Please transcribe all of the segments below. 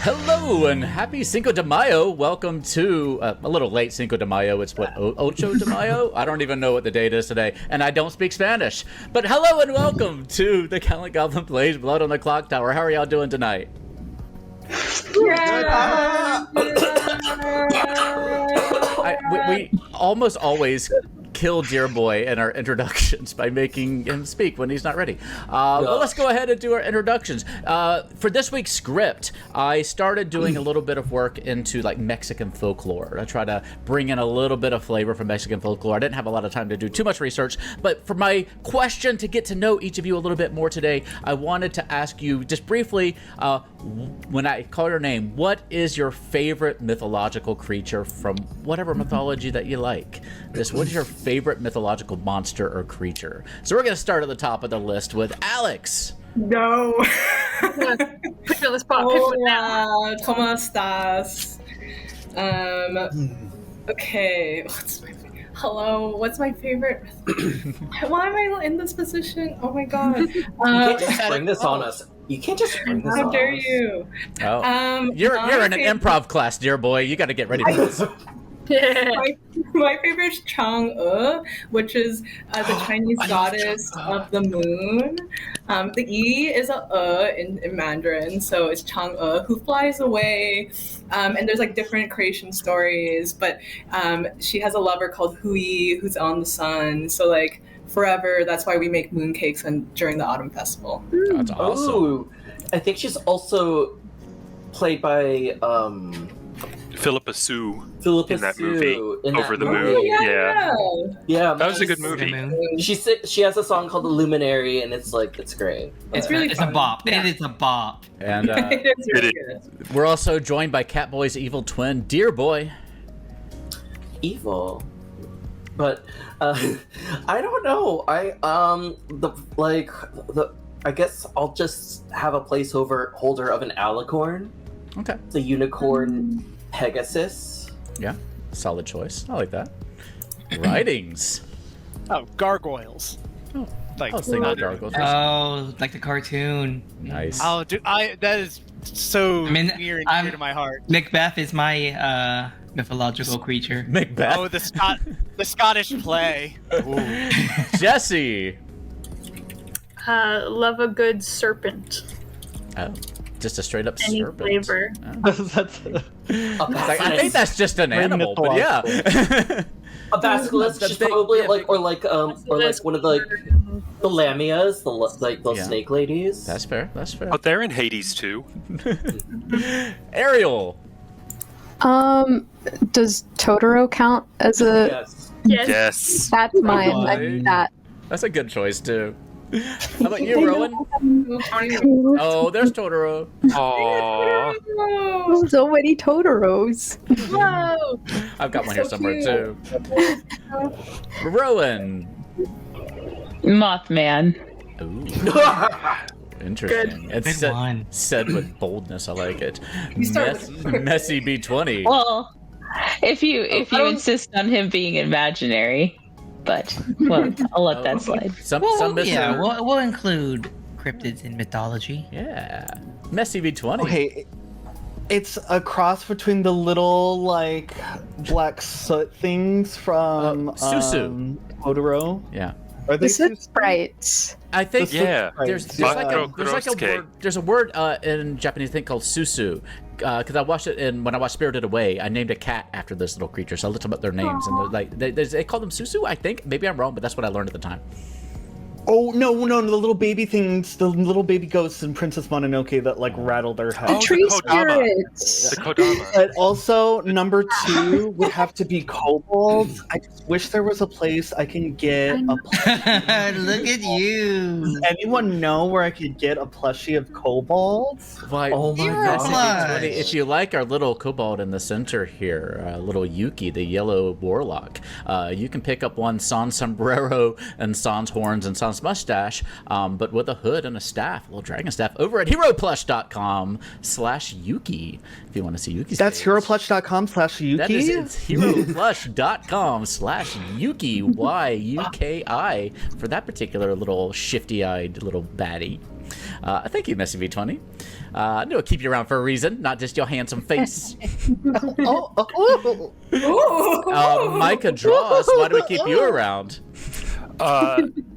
Hello and happy Cinco de Mayo. Welcome to a little late Cinco de Mayo. It's what, Ocho de Mayo? I don't even know what the date is today, and I don't speak Spanish. But hello and welcome to the Gallant Goblin Plays Blood on the Clocktower. How are y'all doing tonight? Yeah. We almost always kill Dear Boy in our introductions by making him speak when he's not ready. Well, let's go ahead and do our introductions. For this week's script, I started doing a little bit of work into like Mexican folklore. I try to bring in a little bit of flavor from Mexican folklore. I didn't have a lot of time to do too much research, but for my question to get to know each of you a little bit more today, I wanted to ask you just briefly, when I call your name, what is your favorite mythological creature from whatever mythology that you like? What is your favorite mythological monster or creature? So we're going to start at the top of the list with Alex. No. Put you on the spot. Hola, ¿cómo estás? Okay. What's my favorite? Why am I in this position? Oh my god. You can't just spring this on us. You can't just spring this on us. How dare you? Oh. You're in an improv class, Dear Boy. You got to get ready for this. My favorite is Chang'e, which is the Chinese goddess of the moon. The E is a in Mandarin, so it's Chang'e, who flies away. And there's like different creation stories, but she has a lover called Hui, who's on the sun. So like forever, that's why we make moon cakes during the autumn festival. That's awesome. Ooh, I think she's also played by Philippa Sue Philippa in that Sue movie, in Over that the movie. Moon. Yeah, That was a good movie. She has a song called "The Luminary," and it's great. It's really It's fun. a bop. Yeah. It is a bop. And It is really good. we're also joined by Catboy's evil twin, Dear Boy. Evil, but I don't know. I guess I'll just have a placeholder of an alicorn. Okay. The unicorn Pegasus. Yeah, solid choice. I like that. Writings. Oh, gargoyles. Oh. Like, I was thinking of gargoyles. Oh, like the cartoon. Nice. oh, dude, that is so I mean, near and I'm- dear to my heart. Macbeth is my mythological creature. Macbeth. Oh, the Scottish play. Ooh. Jesse. Love a good serpent. Oh, just a straight up Any serpent. flavor. That's I think that's just an animal, but yeah. A basilisk, That's she's big, probably yeah, like, big. or like one of the lamias, those Yeah. snake ladies. That's fair. That's fair. But they're in Hades too. Ariel. Does Totoro count as a? Yes. Yes. Yes. That's mine. boy. I mean that. That's a good choice too. How about you, Rowan? Oh, there's Totoro. Aww. Oh, so many Totoros. Whoa! I've got one here So somewhere cute. too. Rowan. Mothman. Ooh. Interesting. It's Good one. said with boldness. I like it. You start with- Messy B20. Well, if you don't- insist on him being imaginary, but well, I'll let that slide. Some Well, Mr. yeah, we'll include cryptids in mythology. Yeah. Messy B20. Okay, it's a cross between the little like black soot things from Susu. Totoro. Yeah. Are they This is Susu? sprites. I think Yeah. there's Yeah. like a Bakuro word. There's a word in Japanese thing called susu. Because I watched it when I watched Spirited Away, I named a cat after this little creature. So I looked up their names, and they're like they call them susu. I think maybe I'm wrong, but that's what I learned at the time. Oh no, the little baby things, the little baby ghosts in Princess Mononoke that like rattle their head. Oh, Tree the Kodama. spirits. The Kodama. But also, number 2 would have to be kobolds. I just wish there was a place I can get a plushie. Look at you. Does anyone know where I could get a plushie of kobolds? Why? Oh my You're Messy God. B20, if you like our little kobold in the center here, little Yuki, the yellow warlock, you can pick up one sans sombrero and sans horns and sans mustache, but with a hood and a staff, a little dragon staff, over at heroplush.com/Yuki. If you want to see Yuki's That's face. heroplush.com/Yuki? That is, it's heroplush.com/Yuki, YUKI, for that particular little shifty-eyed little baddie. Thank you, Messy V20. I knew I'd keep you around for a reason, not just your handsome face. Micah Dross, why do we keep you around?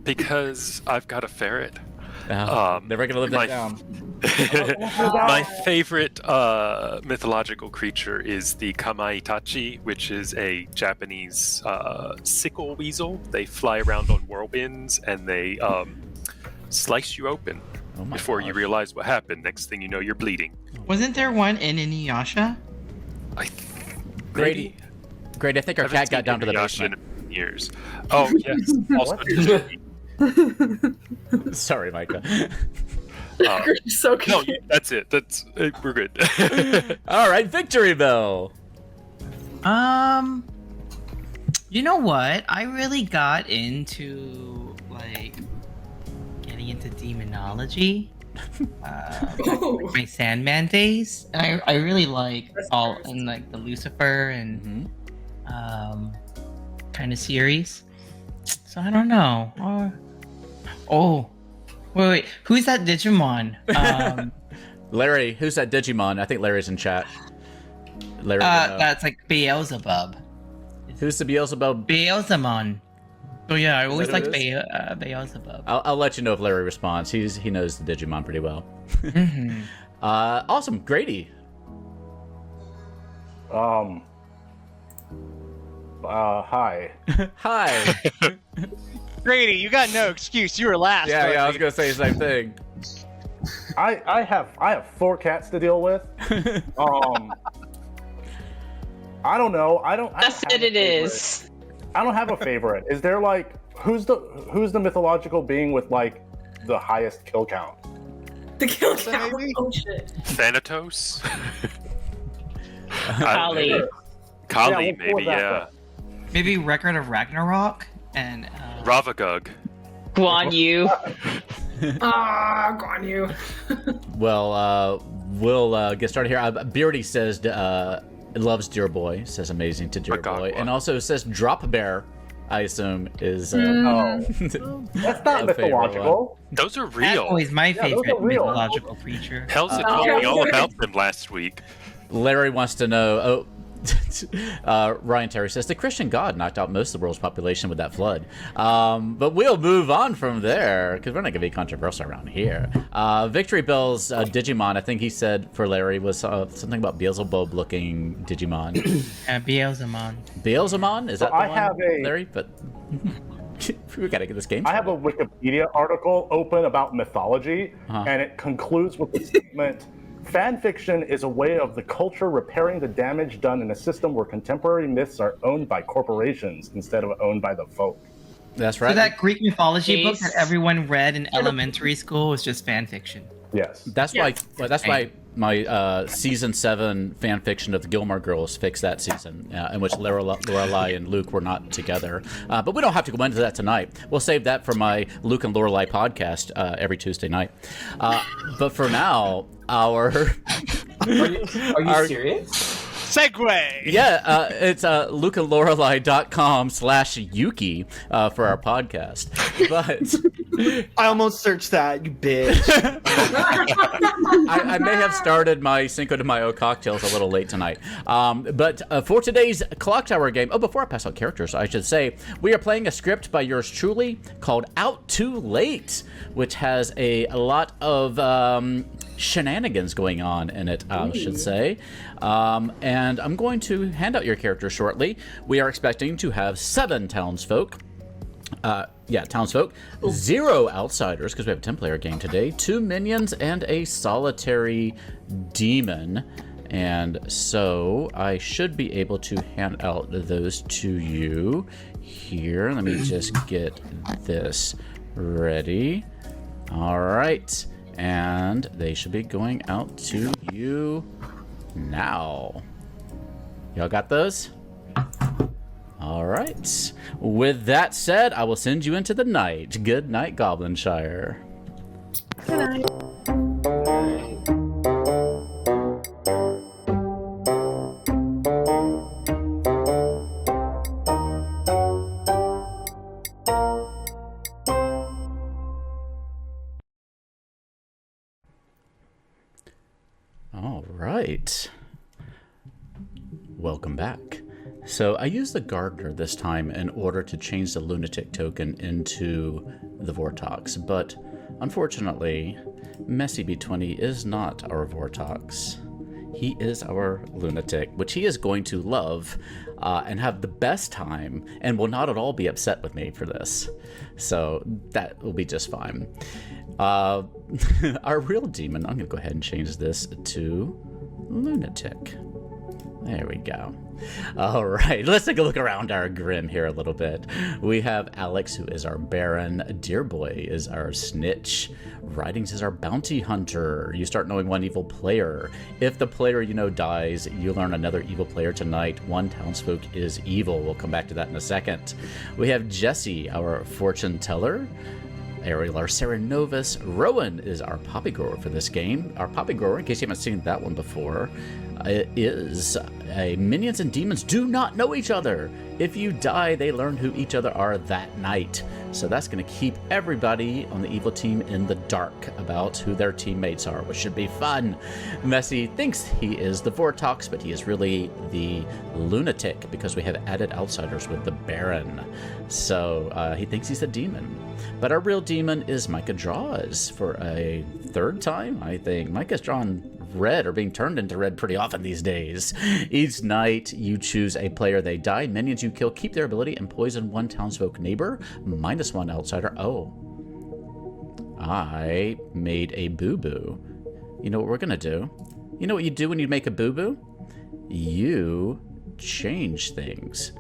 Because I've got a ferret. Never gonna live that down. My favorite mythological creature is the Kamaitachi, which is a Japanese sickle weasel. They fly around on whirlwinds and they slice you open before you realize what happened. Next thing you know, you're bleeding. Wasn't there one in Inuyasha? Grady, I think our cat got down to the basement. In years. Oh yes. Also, sorry, Micah. So cute. No, that's it. We're good. All right, victory bell. You know what? I really got into like getting into demonology. My Sandman days. And I really like all and like the Lucifer and kind of series. So I don't know. Wait. Who's that Digimon? Larry, who's that Digimon? I think Larry's in chat. Larry. That's like Beelzebub. Who's the Beelzebub? Beelzemon. Oh yeah, I always liked Beelzebub. I'll let you know if Larry responds. He knows the Digimon pretty well. Awesome, Grady. Hi. Hi. Grady, you got no excuse. You were last. Yeah, I was gonna say the same thing. I have 4 cats to deal with. I don't know. I don't have a favorite. Is there like who's the mythological being with like the highest kill count? The kill count. Oh shit. Thanatos. Kali. Kali, maybe. Yeah. Maybe Record of Ragnarok and Ravagug. Guan Yu. Guan Yu. Well, we'll get started here. Beardy says loves Dear Boy. Says amazing to Dear Boy, and also says Drop Bear. I assume is that's not mythological. Those are That's real. always my favorite mythological creature. Helsa told me all about them last week. Larry wants to know. Ryan Terry says the Christian God knocked out most of the world's population with that flood. But we'll move on from there because we're not going to be controversial around here. Victory Bell's Digimon, I think he said for Larry, was something about Beelzebub looking Digimon. Beelzemon. Beelzemon? Is that the I one, have Larry? But we got to get this game. I have a Wikipedia article open about mythology, and it concludes with the statement. Fan fiction is a way of the culture repairing the damage done in a system where contemporary myths are owned by corporations instead of owned by the folk. That's right. So that Greek mythology book that everyone read in elementary school was just fan fiction. Yes. That's why. Well, that's why my season 7 fan fiction of the Gilmore Girls fixed that season, in which Lorelai and Luke were not together. But we don't have to go into that tonight. We'll save that for my Luke and Lorelai podcast every Tuesday night. But for now, our Are you serious? Segway. Yeah, it's lukeandlorelai.com/Yuki for our podcast. But I almost searched that, you bitch. I may have started my Cinco de Mayo cocktails a little late tonight. But for today's Clocktower game, before I pass out characters, I should say, we are playing a script by yours truly called Out Too Late, which has a lot of shenanigans going on in it, I should say. And I'm going to hand out your characters shortly. We are expecting to have 7 townsfolk. Townsfolk. 0 outsiders, because we have a 10-player game today. 2 minions and a solitary demon. And so I should be able to hand out those to you here. Let me just get this ready. All right. And they should be going out to you now. Y'all got those? All right. With that said, I will send you into the night. Good night, Goblinshire. Good night. All right. Welcome back. So I used the gardener this time in order to change the lunatic token into the Vortox, but unfortunately, Messy B20 is not our Vortox. He is our lunatic, which he is going to love and have the best time, and will not at all be upset with me for this. So that will be just fine. Our real demon, I'm going to go ahead and change this to lunatic. There we go. All right, let's take a look around our Grim here a little bit. We have Alex, who is our Baron. Dearboy is our Snitch. Writings is our Bounty Hunter. You start knowing one evil player. If the player you know dies, you learn another evil player tonight. One townsfolk is evil. We'll come back to that in a second. We have Jesse, our Fortune Teller. Ariel, our Serenovus. Rowan is our Poppy Grower for this game. Our Poppy Grower, in case you haven't seen that one before, is minions and demons do not know each other. If you die, they learn who each other are that night. So that's going to keep everybody on the evil team in the dark about who their teammates are, which should be fun. Messy thinks he is the Vortox, but he is really the lunatic because we have added outsiders with the Baron. So he thinks he's a demon. But our real demon is Micah Draws for a third time, I think. Micah's drawn red or being turned into red pretty often these days. Each night you choose a player, they die. Minions you kill keep their ability and poison one townsfolk neighbor, -1 outsider. Oh, I made a boo-boo. You know what we're gonna do? You know what you do when you make a boo-boo? You change things.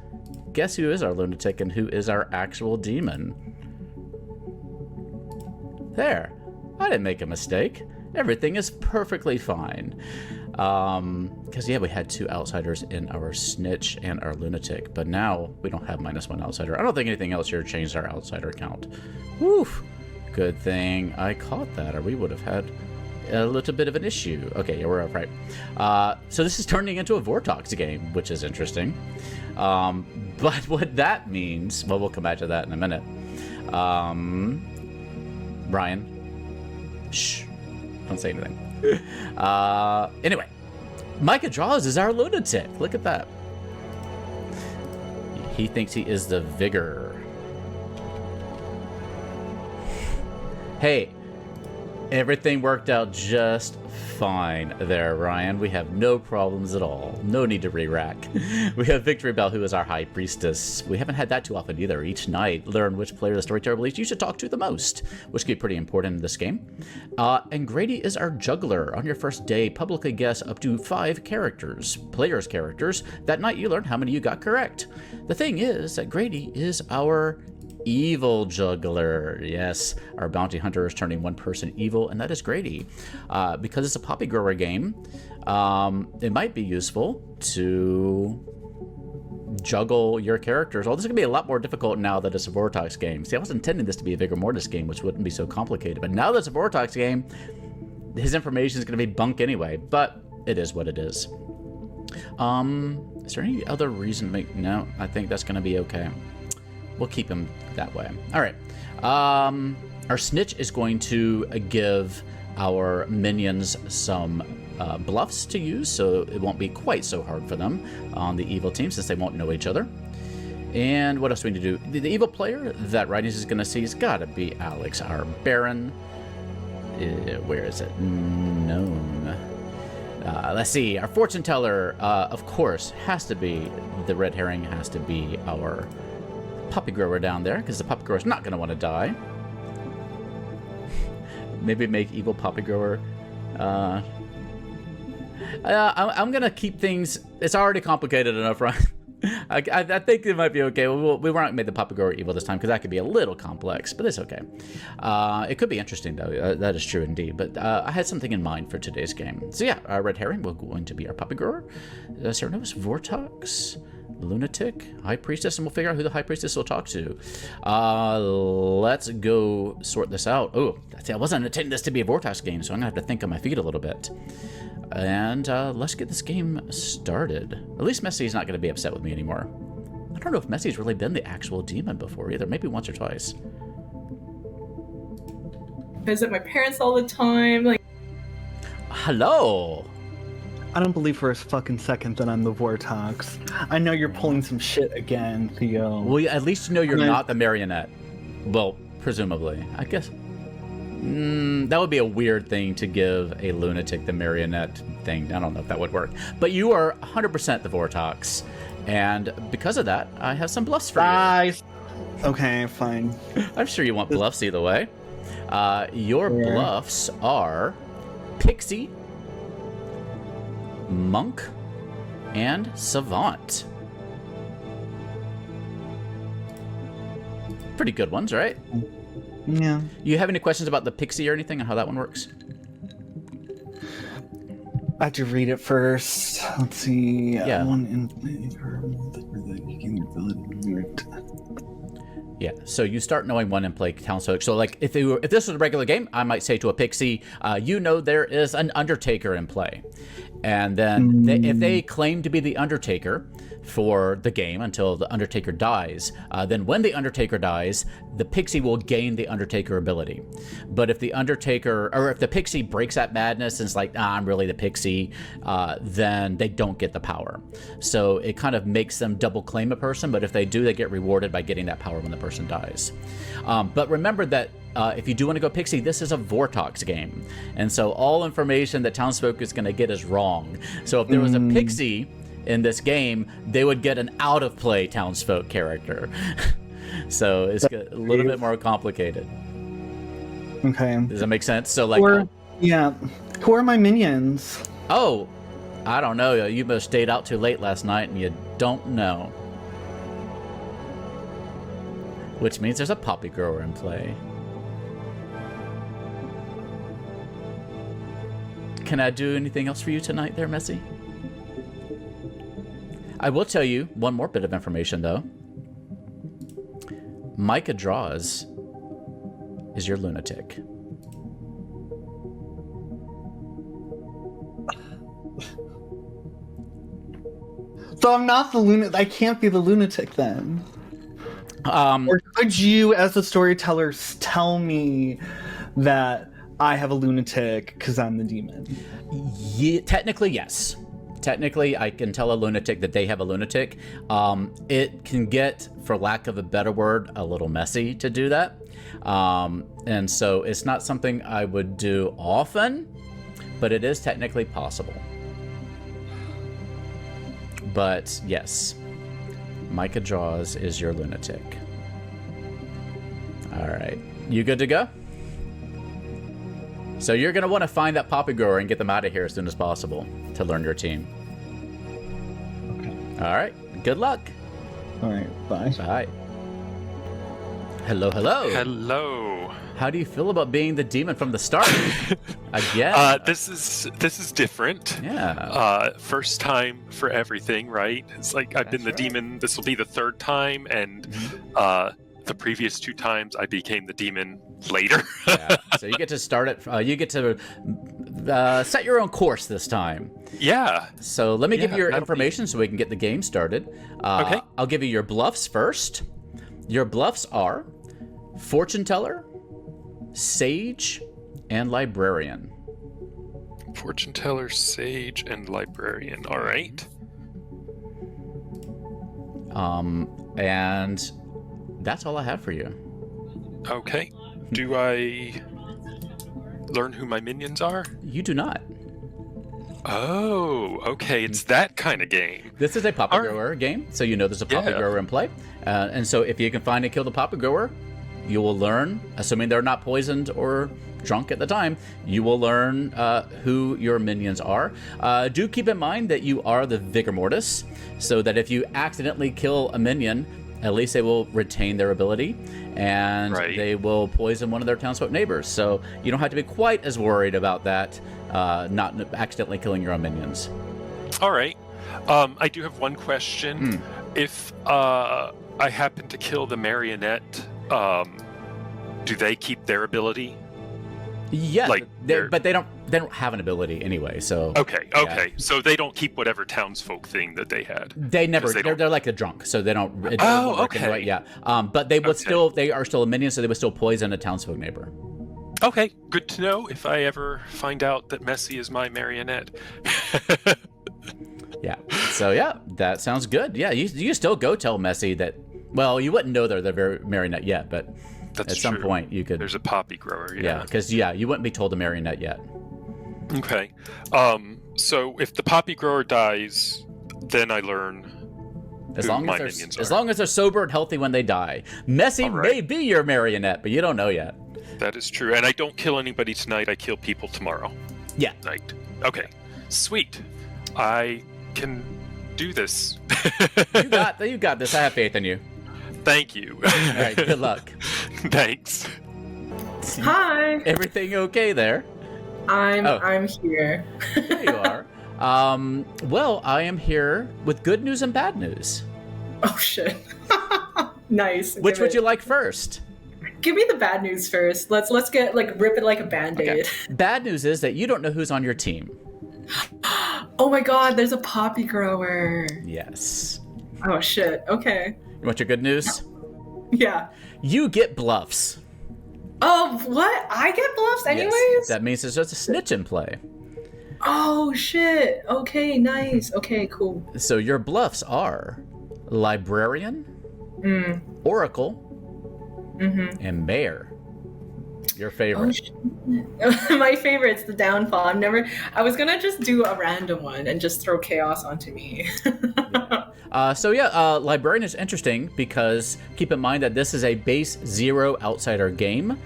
Guess who is our lunatic and who is our actual demon? There, I didn't make a mistake. Everything is perfectly fine. Because, yeah, we had 2 outsiders in our Snitch and our Lunatic, but now we don't have -1 outsider. I don't think anything else here changed our outsider count. Woof! Good thing I caught that, or we would have had a little bit of an issue. Okay, yeah, we're right. So this is turning into a Vortox game, which is interesting. But what that means, well, we'll come back to that in a minute. Brian, shh. Don't say anything. Anyway, Micah Draws is our lunatic. Look at that. He thinks he is the Vigor. Hey, everything worked out just fine there, Ryan. We have no problems at all. No need to re-rack. We have Victory Bell, who is our High Priestess. We haven't had that too often either. Each night, learn which player the storyteller believes you should talk to the most, which can be pretty important in this game. And Grady is our Juggler. On your first day, publicly guess up to 5 characters, players' characters. That night, you learn how many you got correct. The thing is that Grady is our evil juggler. Yes, our bounty hunter is turning one person evil, and that is Grady. Because it's a Poppy Grower game, it might be useful to juggle your characters. Oh, this is going to be a lot more difficult now that it's a Vortox game. See, I was intending this to be a Vigor Mortis game, which wouldn't be so complicated, but now that it's a Vortox game, his information is going to be bunk anyway, but it is what it is. Is there any other reason to make... No, I think that's going to be okay. We'll keep him that way. All right. Our Snitch is going to give our minions some bluffs to use, so it won't be quite so hard for them on the evil team since they won't know each other. And what else do we need to do? The evil player that Writings is going to see has got to be Alex, our Baron. Where is it? Known. Let's see. Our Fortune Teller, of course, has to be the red herring, has to be our Poppy Grower down there, because the Poppy Grower is not going to want to die. Maybe make evil Poppy Grower. I'm going to keep things... It's already complicated enough, right? I think it might be okay. We weren't made the Poppy Grower evil this time, because that could be a little complex, but it's okay. It could be interesting, though. That is true, indeed. But I had something in mind for today's game. So yeah, our red herring will going to be our Poppy Grower. Serenovus, Vortox, Lunatic, High Priestess, and we'll figure out who the High Priestess will talk to. Let's go sort this out. Oh, I wasn't intending this to be a Vortex game, so I'm going to have to think on my feet a little bit. And let's get this game started. At least Messy's not going to be upset with me anymore. I don't know if Messy's really been the actual demon before either. Maybe once or twice. Visit my parents all the time. Like, hello. I don't believe for a fucking second that I'm the Vortox. I know you're pulling some shit again, Theo. Well, at least you know you're not the marionette. Well, presumably. I guess. That would be a weird thing to give a lunatic the marionette thing. I don't know if that would work. But you are 100% the Vortox. And because of that, I have some bluffs for you. Okay, fine. I'm sure you want bluffs either way. Your bluffs are Pixie, Monk, and Savant. Pretty good ones, right? Yeah. You have any questions about the Pixie or anything on how that one works? I have to read it first. Let's see. Yeah. Yeah, so you start knowing one in play townsfolk. So, like, if this was a regular game, I might say to a Pixie, you know there is an Undertaker in play. And then if they claim to be the Undertaker for the game until the Undertaker dies, then when the Undertaker dies, the Pixie will gain the Undertaker ability. But if the Undertaker, or if the Pixie breaks that madness and is like, I'm really the Pixie, then they don't get the power. So it kind of makes them double claim a person, but if they do, they get rewarded by getting that power when the person dies. But remember that if you do want to go Pixie, this is a Vortox game. And so all information that townsfolk is going to get is wrong. So if there was a Pixie in this game, they would get an out-of-play townsfolk character. So it's a little bit more complicated. Okay. Does that make sense? So, like, who are my minions? Oh, I don't know. You must stayed out too late last night and you don't know. Which means there's a poppy grower in play. Can I do anything else for you tonight there, Messy? I will tell you one more bit of information, though. Micah Draws is your lunatic. So I'm not the lunatic. I can't be the lunatic then. Or could you, as the storyteller, tell me that I have a lunatic because I'm the demon? Yeah, technically, yes. Technically, I can tell a lunatic that they have a lunatic. It can get, for lack of a better word, a little messy to do that. And so it's not something I would do often, but it is technically possible. But yes, Micah Draws is your lunatic. All right, you good to go? So you're going to want to find that poppy grower and get them out of here as soon as possible to learn your team. Okay. All right. Good luck. All right. Bye. Bye. Hello, hello. Hello. How do you feel about being the demon from the start? Again? This is different. Yeah. First time for everything, right? It's like I've been the demon. This will be the third time, and the previous two times I became the demon later. Yeah. So you get to start it. You get to set your own course this time. Yeah. So let me give you your information so we can get the game started. Okay. I'll give you your bluffs first. Your bluffs are fortune teller, sage, and librarian. Fortune teller, sage, and librarian. All right. And that's all I have for you. Okay. Do I learn who my minions are? You do not. Oh, okay. It's that kind of game. This is a poppy grower game, so you know there's a poppy grower in play. And so if you can find and kill the poppy grower, you will learn, assuming they're not poisoned or drunk at the time, you will learn who your minions are. Do keep in mind that you are the Vigor Mortis, so that if you accidentally kill a minion, at least they will retain their ability, and they will poison one of their townsfolk neighbors. So you don't have to be quite as worried about that, not accidentally killing your own minions. All right. I do have one question. If I happen to kill the marionette, do they keep their ability? Yeah, but they don't have an ability anyway. So okay. So they don't keep whatever townsfolk thing that they had. They never. They're like a drunk, so they don't. Okay. Anyway, yeah. But they would still. They are still a minion, so they would still poison a townsfolk neighbor. Okay, good to know if I ever find out that Messi is my marionette. Yeah. So yeah, that sounds good. Yeah, you still go tell Messi that. Well, you wouldn't know they're the marionette yet, but That's at some true. point you could. There's a poppy grower. Yeah, because you wouldn't be told a marionette yet. Okay. So if the poppy grower dies, then I learn As who long my as minions as are. long as they're sober and healthy when they die. Messi may be your marionette, but you don't know yet. That is true. And I don't kill anybody tonight. I kill people tomorrow. Yeah. Night. Okay. Sweet. I can do this. You got this. I have faith in you. Thank you. All right. Good luck. Thanks. Hi. Everything okay there? I'm here. There you are. Well, I am here with good news and bad news. Oh shit. Nice. Which would you like first? Give me the bad news first. Let's get rip it like a band-aid. Okay. Bad news is that you don't know who's on your team. Oh my god, there's a poppy grower. Yes. Oh shit. Okay. You want your good news? Yeah. You get bluffs. Oh, what? I get bluffs anyways? Yes. That means there's just a snitch in play. Oh shit. Okay, nice. Okay, cool. So your bluffs are librarian, oracle, and mayor. Your favorite. Oh, my favorite's the downfall. I was gonna just do a random one and just throw chaos onto me. Librarian is interesting because keep in mind that this is a base 0 outsider game.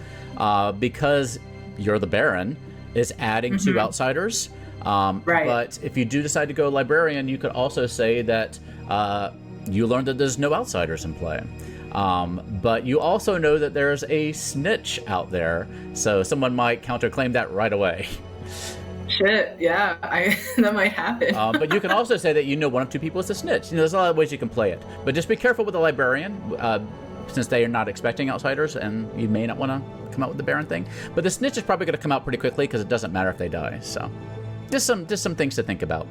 Because you're the Baron, is adding 2 outsiders. Right. But if you do decide to go librarian, you could also say that you learned that there's no outsiders in play. But you also know that there's a snitch out there, so someone might counterclaim that right away. Shit, yeah, that might happen. But you can also say that you know one of 2 people is a snitch. There's a lot of ways you can play it. But just be careful with the librarian, since they are not expecting outsiders, and you may not want to come out with the Baron thing. But the snitch is probably going to come out pretty quickly because it doesn't matter if they die. So, just some things to think about.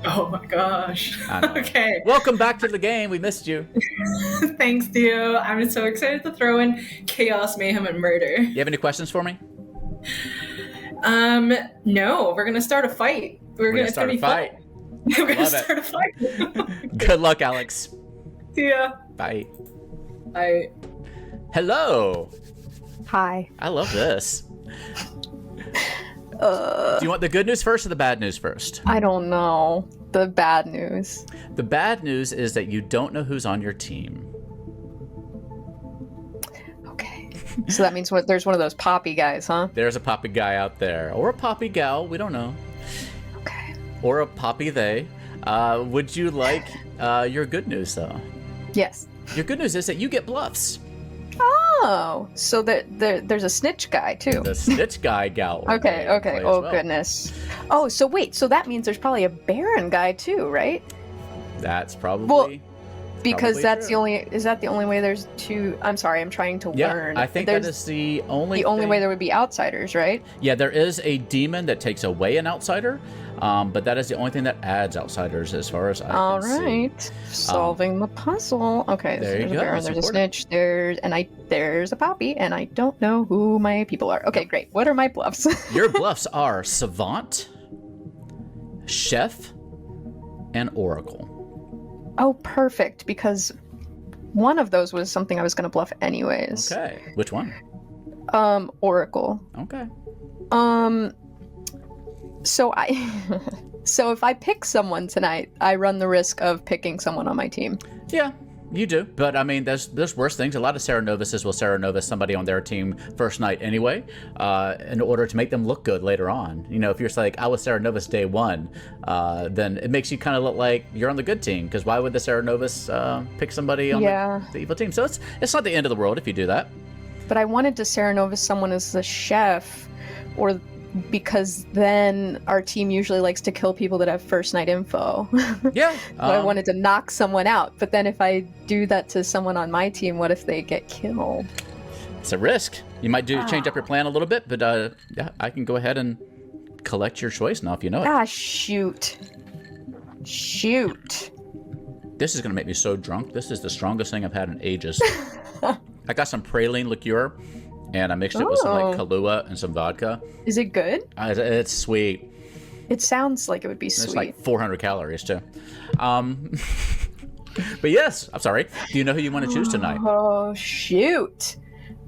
Oh my gosh. Okay. Welcome back to the game. We missed you. Thanks, Theo. I'm so excited to throw in chaos, mayhem, and murder. You have any questions for me? No. We're gonna start a fight. We're gonna start a fight. We're gonna start a fight. Good luck, Alex. See ya. Bye. Bye. Hello. Hi. I love this. Do you want the good news first or the bad news first? I don't know. The bad news. The bad news is that you don't know who's on your team. Okay. So that means there's one of those poppy guys, huh? There's a poppy guy out there. Or a poppy gal. We don't know. Okay. Or a poppy they. Would you like your good news, though? Yes. Your good news is that you get bluffs. Oh, so there's a snitch guy too. The snitch guy gal. Okay. Oh goodness. Oh, so wait. So that means there's probably a Baron guy too, right? That's probably. Well, because probably that's true. the only. Is that the only way there's 2? I'm sorry. I'm trying to learn. I think that is the only. Way there would be outsiders, right? Yeah, there is a demon that takes away an outsider, but that is the only thing that adds outsiders, as far as I can see. All right. Solving the puzzle. Okay. There you there's go. a Baron, That's there's important. a snitch. There's a poppy, and I don't know who my people are. Okay, great. What are my bluffs? Your bluffs are savant, chef, and oracle. Oh, perfect. Because one of those was something I was going to bluff anyways. Okay. Which one? Oracle. Okay. So so if I pick someone tonight, I run the risk of picking someone on my team. Yeah, you do. But I mean, there's worse things. A lot of Sarah Novices will Sarah Novus somebody on their team first night anyway, in order to make them look good later on. You know, if you're like, I was Sarah Novus day 1, then it makes you kind of look like you're on the good team. Because why would the Sarah Novus pick somebody on the evil team? So it's not the end of the world if you do that. But I wanted to Sarah Novus someone as the chef, or because then our team usually likes to kill people that have first night info. Yeah. So I wanted to knock someone out. But then if I do that to someone on my team, what if they get killed? It's a risk. You might change up your plan a little bit, but yeah, I can go ahead and collect your choice now if you know it. Ah, shoot. This is going to make me so drunk. This is the strongest thing I've had in ages. I got some praline liqueur, and I mixed it with some like Kahlua and some vodka. Is it good? It's sweet. It sounds like it would be sweet. It's like 400 calories too. But yes, I'm sorry. Do you know who you want to choose tonight? Oh shoot.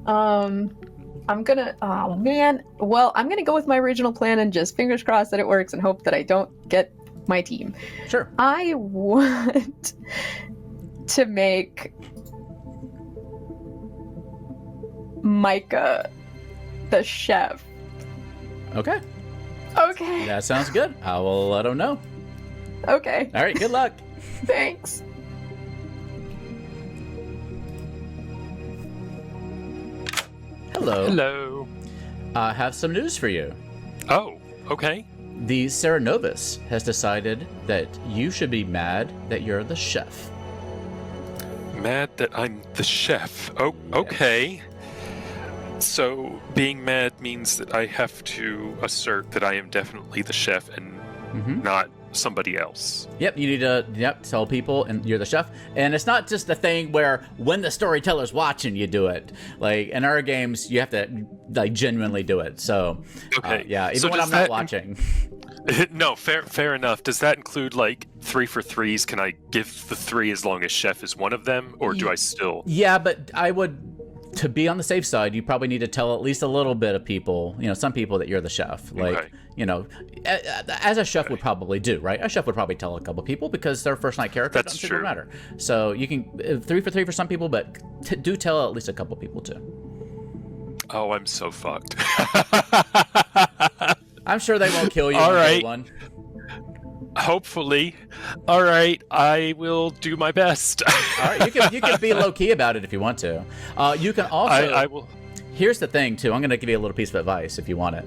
I'm gonna. Oh man. Well, I'm gonna go with my original plan and just fingers crossed that it works and hope that I don't get my team. Sure. I want to make Micah the chef. Okay. Okay. That sounds good. I will let him know. Okay. All right. Good luck. Thanks. Hello. Hello. I have some news for you. Oh, okay. The Serenovus has decided that you should be mad that you're the chef. Mad that I'm the chef. Oh, okay. So being mad means that I have to assert that I am definitely the chef and not somebody else. Yep, you need to tell people and you're the chef. And it's not just the thing where when the storyteller's watching you do it. Like in our games, you have to like genuinely do it. So okay, yeah, even so when I'm not watching. No, fair enough. Does that include like 3 for 3s? Can I give the 3 as long as chef is one of them, or do I still? Yeah, but I would. To be on the safe side, you probably need to tell at least a little bit of people, some people that you're the chef. Like, as a chef would probably do, right? A chef would probably tell a couple people because they're first night character. That's true. Doesn't matter. So you can 3 for 3 for some people, but do tell at least a couple people too. Oh, I'm so fucked. I'm sure they won't kill you. All right. One. Hopefully. All right, I will do my best. All right, you can be low key about it if you want to. You can also. I will. Here's the thing, too. I'm going to give you a little piece of advice if you want it.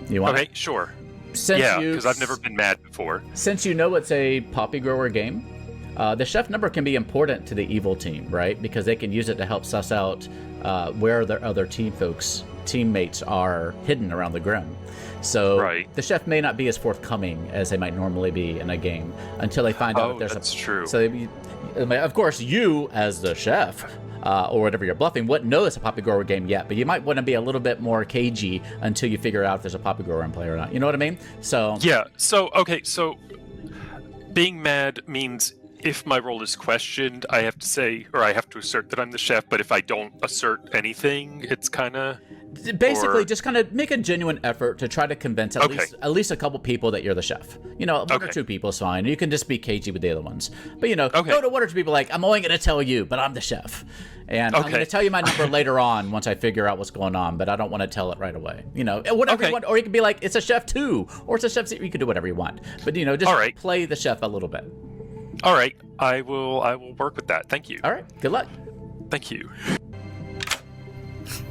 You want it? Okay, sure. Since because I've never been mad before. Since you know it's a poppy grower game, the chef number can be important to the evil team, right? Because they can use it to help suss out where their other teammates are hidden around the Grim. So the chef may not be as forthcoming as they might normally be in a game until they find out if there's that's true. So, of course, you as the chef or whatever you're bluffing wouldn't know it's a poppy grower game yet, but you might want to be a little bit more cagey until you figure out if there's a poppy grower in play or not. You know what I mean? So yeah. So being mad means if my role is questioned, I have to say, or I have to assert that I'm the chef. But if I don't assert anything, it's kind of. Basically, just kind of make a genuine effort to try to convince at least a couple people that you're the chef. One or two people is fine. You can just be cagey with the other ones. But, go to one or two people like, I'm only going to tell you, but I'm the chef. And I'm going to tell you my number later on once I figure out what's going on, but I don't want to tell it right away. Whatever you want. Or you can be like, it's a chef 2, or it's a chef 0. You can do whatever you want. But, just play the chef a little bit. All right. I will work with that. Thank you. All right. Good luck. Thank you.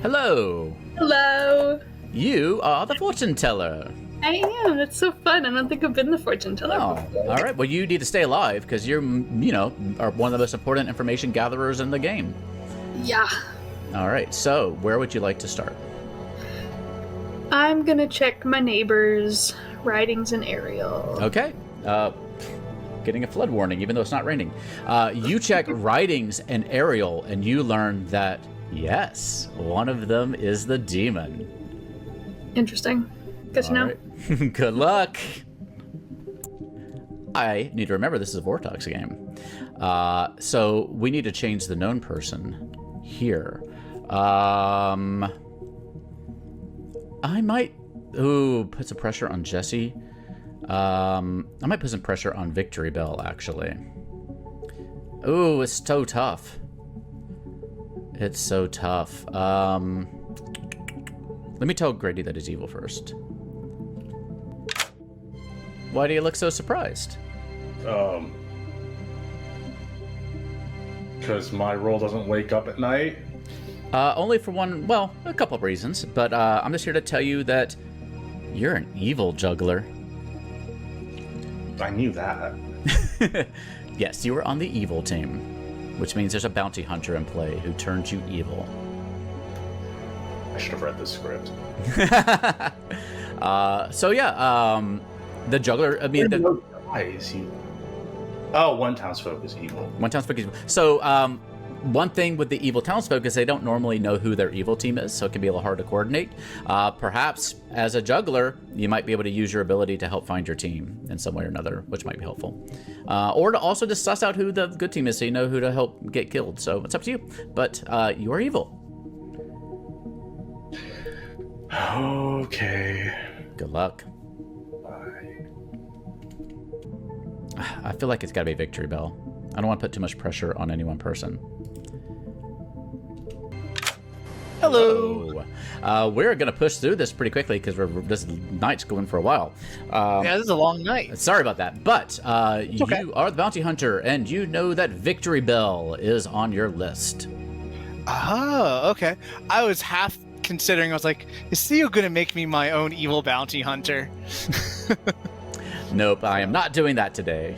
Hello. Hello. You are the fortune teller. I am. That's so fun. I don't think I've been the fortune teller before. All right. Well, you need to stay alive because you're, are one of the most important information gatherers in the game. Yeah. All right. So, where would you like to start? I'm gonna check my neighbor's writings and aerial. Okay. Getting a flood warning, even though it's not raining. You check writings and aerial, and you learn that yes, one of them is the demon. Interesting. Good to know. Right. Good luck. I need to remember this is a Vortex game. So we need to change the known person here. I might put some pressure on Jesse. I might put some pressure on Victory Bell, actually. Ooh, it's so tough. It's so tough. Let me tell Grady that he's evil first. Why do you look so surprised? Because my role doesn't wake up at night. Only for a couple of reasons, but I'm just here to tell you that you're an evil juggler. I knew that. Yes, you were on the evil team, which means there's a bounty hunter in play who turned you evil. I should have read the script. The juggler, Why is he... Oh, one townsfolk is evil. One townsfolk is evil. So, one thing with the evil townsfolk is they don't normally know who their evil team is, so it can be a little hard to coordinate. Perhaps as a juggler, you might be able to use your ability to help find your team in some way or another, which might be helpful. Or to also just suss out who the good team is so you know who to help get killed. So it's up to you. But you are evil. Okay. Good luck. I feel like it's got to be Victory Bell. I don't want to put too much pressure on any one person. Hello. We're going to push through this pretty quickly because this night's going for a while. Yeah, this is a long night. Sorry about that. But you are the bounty hunter, and you know that Victory Bell is on your list. Oh, okay. I was half considering, I was like, is Theo going to make me my own evil bounty hunter? Nope, I am not doing that today.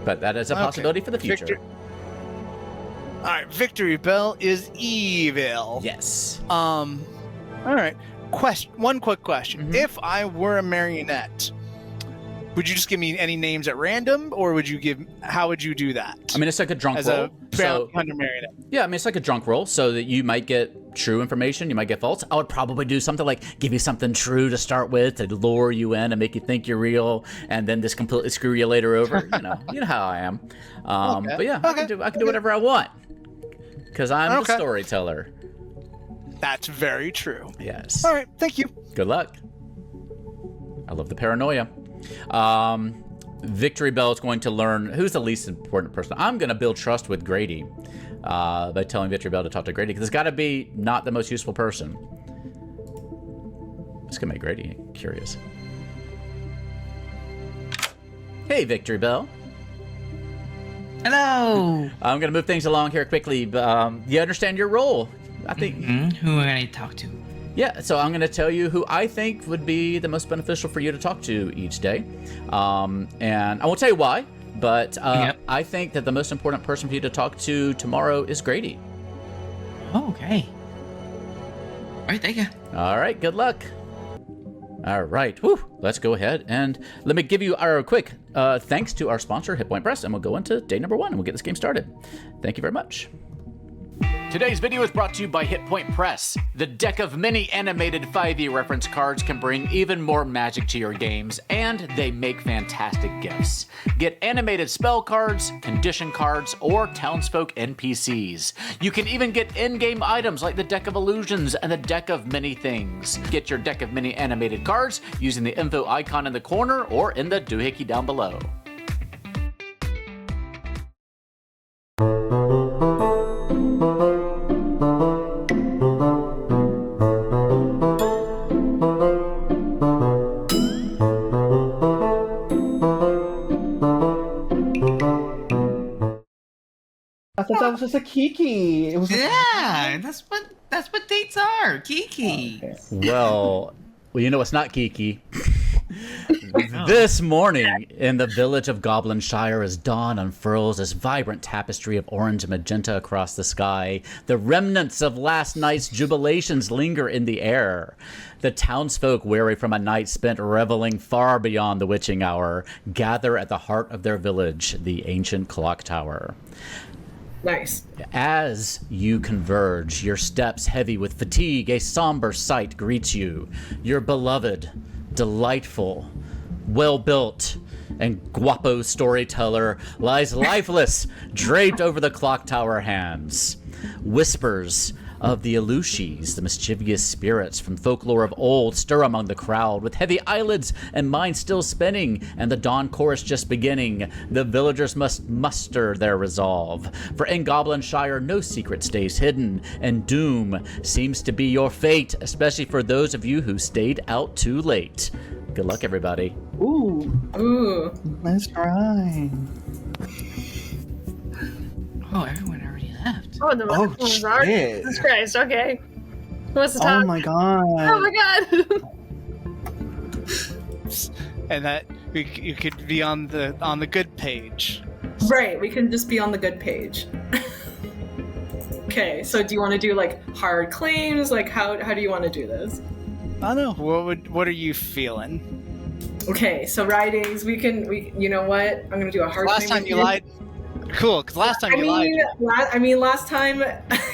But that is a possibility for the future. All right, Victory Bell is evil. Yes. All right. One quick question. Mm-hmm. If I were a marionette, would you just give me any names at random, or how would you do that? I mean, it's like a drunk roll. As a bounty hunter marionette. Yeah, I mean, it's like a drunk roll, so that you might get true information, you might get false. I would probably do something like give you something true to start with to lure you in and make you think you're real, and then just completely screw you later over. You know how I am. But yeah, I can do whatever I want because I'm the storyteller. That's very true. Yes. All right, thank you. Good luck. I love the paranoia. Victory Bell is going to learn who's the least important person. I'm going to build trust with Grady by telling Victory Bell to talk to Grady because it's got to be not the most useful person. It's going to make Grady curious. Hey, Victory Bell. Hello. I'm going to move things along here quickly. You understand your role, I think. Who am I going to talk to? Yeah, so I'm going to tell you who I think would be the most beneficial for you to talk to each day. And I won't tell you why, but I think that the most important person for you to talk to tomorrow is Grady. Oh, okay. All right, thank you. All right, good luck. All right, let's go ahead and let me give you our quick thanks to our sponsor, Hit Point Press, and we'll go into day number 1 and we'll get this game started. Thank you very much. Today's video is brought to you by Hit Point Press. The deck of many animated 5e reference cards can bring even more magic to your games, and they make fantastic gifts. Get animated spell cards, condition cards, or townsfolk NPCs. You can even get in-game items like the Deck of Illusions and the Deck of Many Things. Get your deck of many animated cards using the info icon in the corner or in the doohickey down below. I thought that was just a Kiki. It was that's what dates are. Kiki. Okay. Well, you know it's not Kiki. This morning in the village of Goblinshire, as dawn unfurls this vibrant tapestry of orange and magenta across the sky, the remnants of last night's jubilations linger in the air. The townsfolk, weary from a night spent reveling far beyond the witching hour, gather at the heart of their village, the ancient Clocktower. Nice. As you converge, your steps heavy with fatigue, a somber sight greets you. Your beloved, delightful, well-built, and guapo storyteller lies lifeless, draped over the Clocktower hands. Whispers of the Alushis, the mischievous spirits from folklore of old, stir among the crowd. With heavy eyelids and minds still spinning, and the dawn chorus just beginning, the villagers must muster their resolve. For in Goblinshire, no secret stays hidden, and doom seems to be your fate, especially for those of you who stayed out too late. Good luck, everybody. Ooh. Let's try. Oh, everyone already left. Oh, the microphone's already. shit. Jesus Christ, okay. Who wants to talk? Oh my god. Oh my god. And that you could be on the good page. Right, we can just be on the good page. Okay, so do you want to do like hard claims? Like how do you want to do this? I don't know. What are you feeling? Okay, so writings, we you know what? I'm gonna do a hard Last claim. time you lied. Cool, because last time you lied. Last time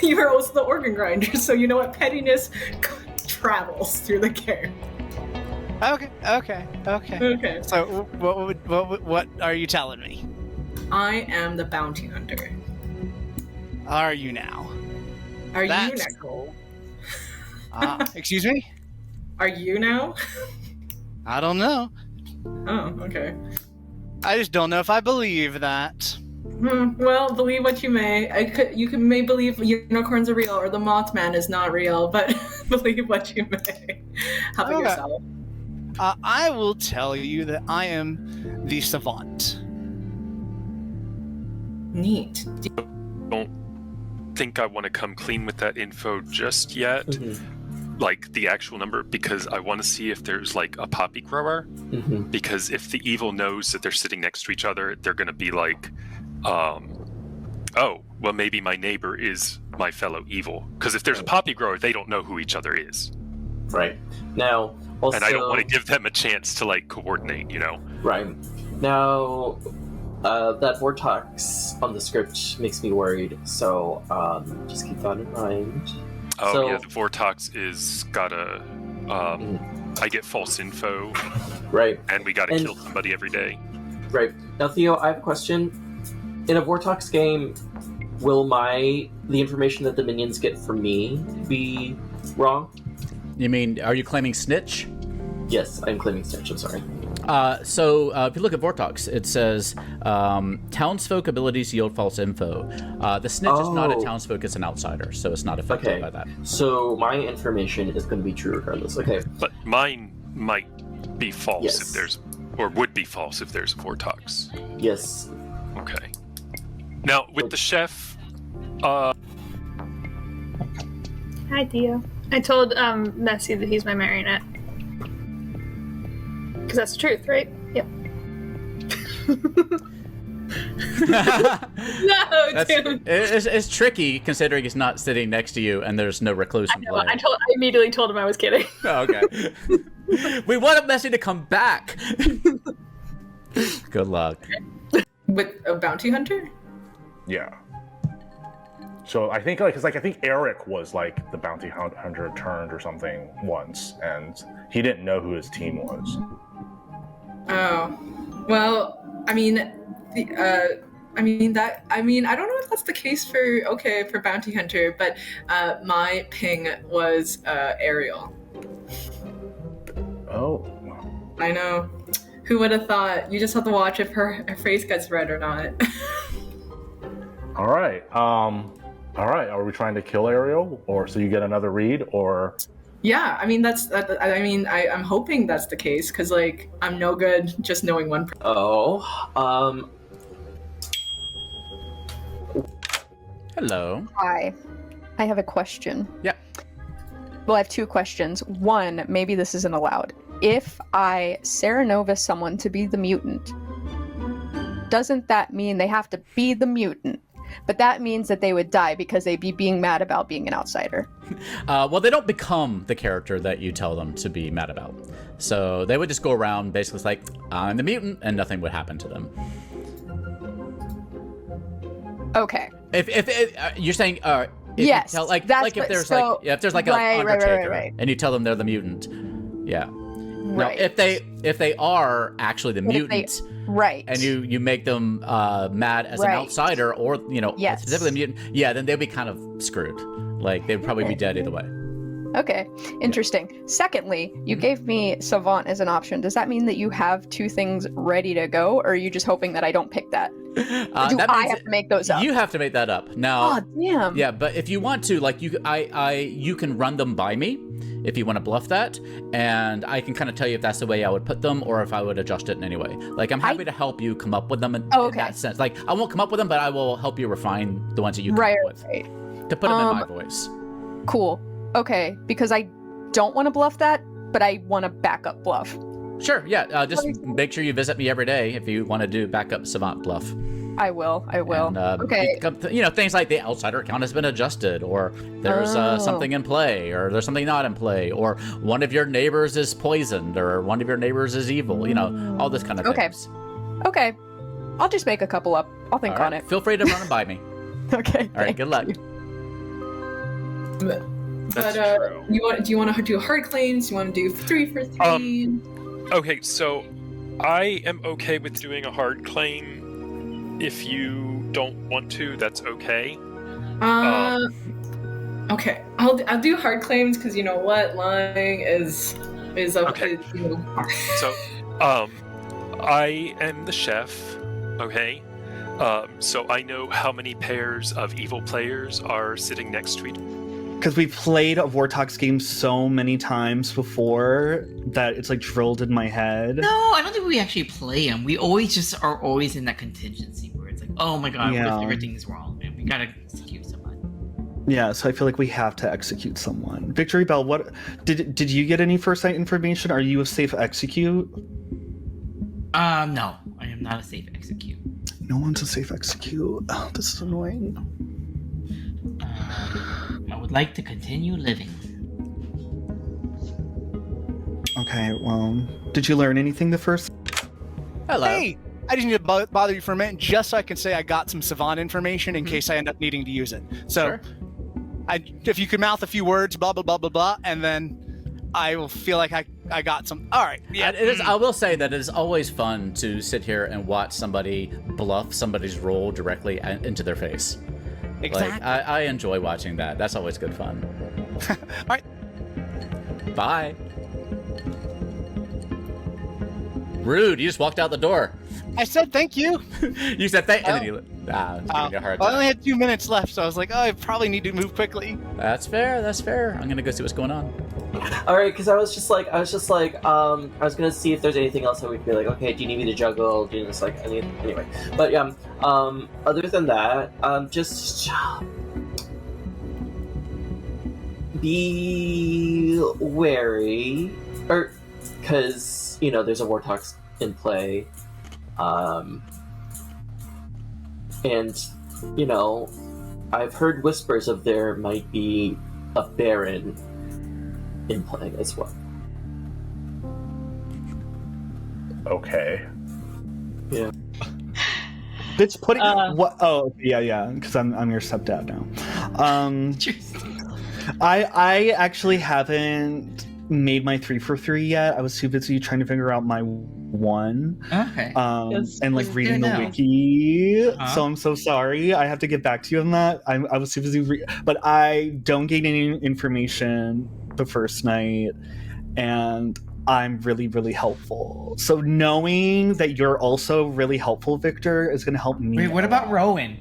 you were also the organ grinder, so you know what pettiness travels through the game. Okay. So, what are you telling me? I am the bounty hunter. Are you now? Are That's you now? cool. Excuse me? Are you now? I don't know. Oh, okay. I just don't know if I believe that. Well, believe what you may. You may believe unicorns are real or the Mothman is not real, but believe what you may. How about yourself? I will tell you that I am the savant. Neat. Don't think I want to come clean with that info just yet. Like the actual number, because I want to see if there's like a poppy grower. Because if the evil knows that they're sitting next to each other, they're going to be like, oh, well, maybe my neighbor is my fellow evil. Because if there's a poppy grower, they don't know who each other is. Right. Now, also... And I don't want to give them a chance to like coordinate, you know? Right. Now, that Vortex on the script makes me worried, so just keep that in mind. Oh, so, yeah, the Vortex is gotta... I get false info. Right. And we gotta kill somebody every day. Right. Now, Theo, I have a question. In a Vortex game, will the information that the minions get from me be wrong? You mean, are you claiming snitch? Yes, I'm claiming snitch, I'm sorry. So if you look at Vortex, it says townsfolk abilities yield false info. The snitch is not a townsfolk, it's an outsider, so it's not affected by that. So my information is going to be true regardless. Okay. But mine might be false if there's, or would be false if there's a Vortex. Yes. Okay. Now, with the chef... Hi, Theo. I told Nessie that he's my marionette. Because that's the truth, right? Yep. No, Tim. It's tricky considering he's not sitting next to you and there's no reclusion player. I immediately told him I was kidding. Oh, okay. We want Nessie to come back. Good luck. With a bounty hunter? Yeah. So I think I think Eric was like the bounty hunter turned or something once, and he didn't know who his team was. Oh, well, I don't know if that's the case for bounty hunter, but my ping was Ariel. Oh. I know. Who would have thought? You just have to watch if her face gets read or not. All right. Are we trying to kill Ariel, or so you get another read, or? Yeah, I'm hoping that's the case because like I'm no good just knowing one. Hello. Hi. I have a question. Yeah. Well, I have two questions. One, maybe this isn't allowed. If I Serenova someone to be the mutant, doesn't that mean they have to be the mutant? But that means that they would die because they'd be being mad about being an outsider. Well, they don't become the character that you tell them to be mad about. So they would just go around basically like, I'm the mutant, and nothing would happen to them. Okay. If you're saying, yes, you tell, if there's an Undertaker, right. and you tell them they're the mutant, yeah. Right. Now, if they are actually the mutant, right, and you make them mad as an outsider, or specifically a mutant, then they'd be kind of screwed. Like they'd probably be dead either way. Okay, interesting. Yeah. Secondly, you gave me Savant as an option. Does that mean that you have two things ready to go, or are you just hoping that I don't pick that? I have to make those up? You have to make that up. Now, oh, damn. Yeah, but if you want to, like, you can run them by me if you want to bluff that, and I can kind of tell you if that's the way I would put them or if I would adjust it in any way. Like, I'm happy to help you come up with them in that sense. Like, I won't come up with them, but I will help you refine the ones that you come up with. Right. To put them in my voice. Cool. Okay, because I don't want to bluff that, but I want to backup bluff. Sure, yeah. Just make sure you visit me every day if you want to do backup Savant bluff. I will. And, okay. Things like the outsider count has been adjusted, or there's something in play, or there's something not in play, or one of your neighbors is poisoned, or one of your neighbors is evil. All this kind of things. Okay. I'll just make a couple up. I'll think on it. Feel free to run them by me. Okay. All right, good luck. That's true. Do you want to do hard claims? Do you want to do 3 for 3? Okay, so I am okay with doing a hard claim. If you don't want to, that's okay. Okay, I'll do hard claims because you know what, lying is okay. You know. So, I am the chef. Okay. So I know how many pairs of evil players are sitting next to each. Because we played a Vortex game so many times before that it's like drilled in my head. No, I don't think we actually play them. We always are always in that contingency where it's like, oh my god, what if everything's wrong, man? We gotta execute someone. Yeah, so I feel like we have to execute someone. Victory Bell, what did you get any first night information? Are you a safe execute? No, I am not a safe execute. No one's a safe execute. Oh, this is annoying. I would like to continue living. Okay, well, did you learn anything the first? Hello. Hey, I just need to bother you for a minute just so I can say I got some Savant information in case I end up needing to use it. So, Sure. If you could mouth a few words, blah, blah, blah, blah, blah, and then I will feel like I got some. All right. Yeah. It is. I will say that it is always fun to sit here and watch somebody bluff somebody's role directly into their face. Exactly. Like, I enjoy watching that. That's always good fun. All right. Bye. Rude. You just walked out the door. I said thank you. You said thank you. And then you giving you a hard time. I only had 2 minutes left, so I was like, oh, I probably need to move quickly. That's fair. That's fair. I'm gonna go see what's going on. All right, because I was gonna see if there's anything else that we could be like, okay, do you need me to juggle? Do you just like anyway? But yeah, other than that, just be wary, or because there's a Wartox in play, and I've heard whispers of there might be a Baron in play as well. Okay. Yeah. Bitch, putting what? Oh, yeah, because I'm your stepdad now. I actually haven't made my 3 for 3 yet. I was too busy trying to figure out my 1. Okay. And like reading the wiki. So I'm so sorry. I have to get back to you on that. I was too busy, but I don't gain any information the first night, and I'm really, really helpful. So knowing that you're also really helpful, Victor, is going to help me. Wait, what about Rowan?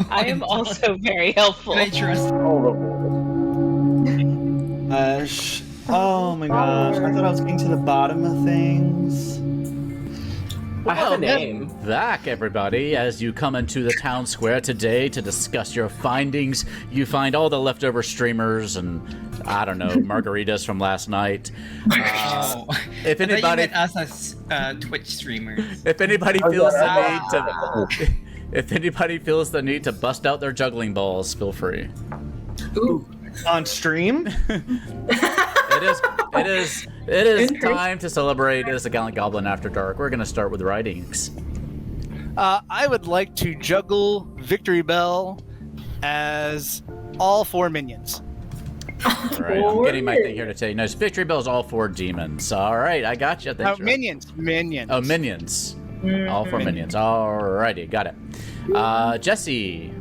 I am also very helpful. Can I trust? Oh my gosh, I thought I was getting to the bottom of things. I have a name. Back, everybody, as you come into the town square today to discuss your findings. You find all the leftover streamers and, I don't know, margaritas from last night. If anybody, I thought you meant us as Twitch streamers. If anybody feels the need to bust out their juggling balls, feel free. Ooh. On stream? It is time to celebrate. It is a Gallant Goblin After Dark. We're going to start with writings. I would like to juggle Victory Bell as all 4 minions. All right, I'm getting my thing here to tell you. No, Victory Bell is all 4 demons. All right, I got you. Thanks, minions. Oh, minions. All 4 minions. All righty, got it. Jesse.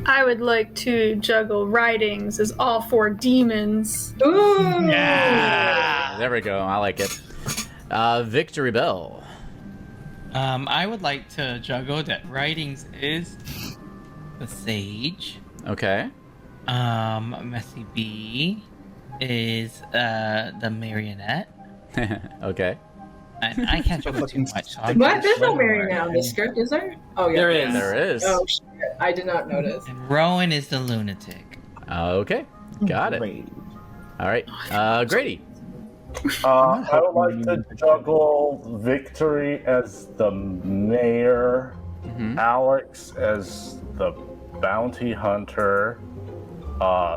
I would like to juggle writings as all 4 demons. Ooh! Yeah! There we go. I like it. Victory Bell. I would like to juggle that writings is the Sage. Okay. Messy B is the Marionette. Okay. And I can't juggle too much. So What? There's no marionette on this script, is there? Oh, yeah. There is. Oh, shit. I did not notice. And Rowan is the lunatic. Okay. Got it. All right. Grady. I would like to juggle Victory as the mayor, Alex as the bounty hunter,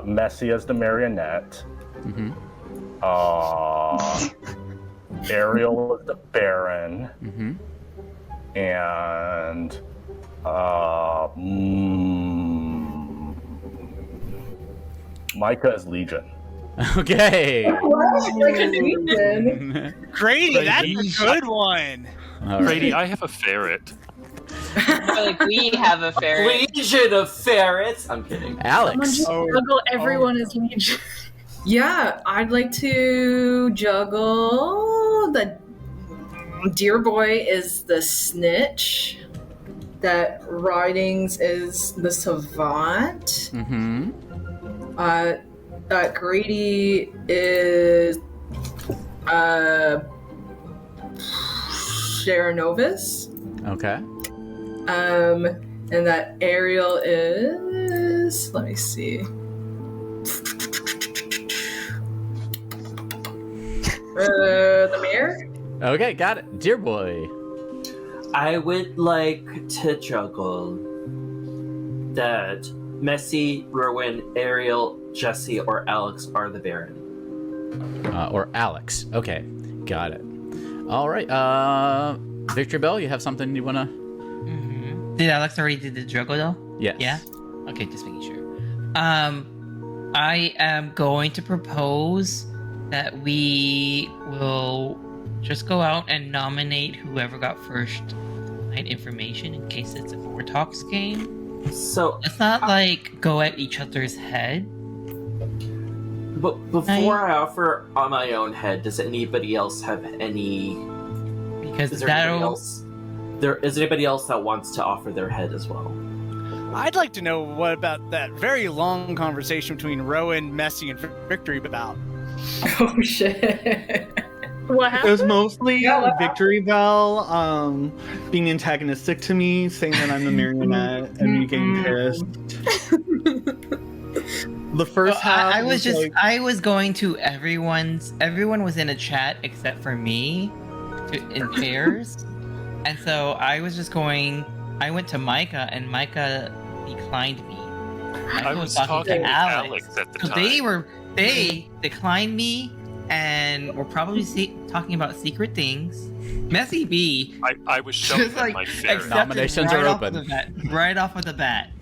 Messy as the marionette, Ariel as the Baron, and Micah is Legion. Okay. Grady, that's a good one. Grady, I have a ferret. Like we have a ferret. Legion of ferrets. I'm kidding. Alex. Juggle everyone as Legion. Yeah, I'd like to juggle the Dear Boy is the snitch. That Ridings is the savant. Mm-hmm. Grady is Sharonovis. Okay. And that Ariel is, let me see. The mayor? Okay, got it. Dear Boy. I would like to juggle that Messi, Rowan, Ariel, Jesse, or Alex are the Baron. Or Alex. Okay, got it. All right. Victory Bell, you have something you want to... Mm-hmm. Did Alex already do the juggle though? Yes. Yeah? Okay, just making sure. I am going to propose that we will just go out and nominate whoever got first night information in case it's a Vortox game. So it's not like go at each other's head. But before I offer on my own head, does anybody else have any? Because is there anybody else? There is anybody else that wants to offer their head as well? I'd like to know what about that very long conversation between Rowan, Messi, and Victory about. Oh shit. What It happened? was mostly Victory Bell being antagonistic to me, saying that I'm the marionette, and me getting pissed. The first half, I was just like... I was going to everyone was in a chat except for me in pairs, and so I was just going. I went to Micah, and Micah declined me. I was talking to Alex at the time. They declined me, and we're probably talking about secret things. Messy B. I was showing them my ferret. Nominations are open. Right off of the bat.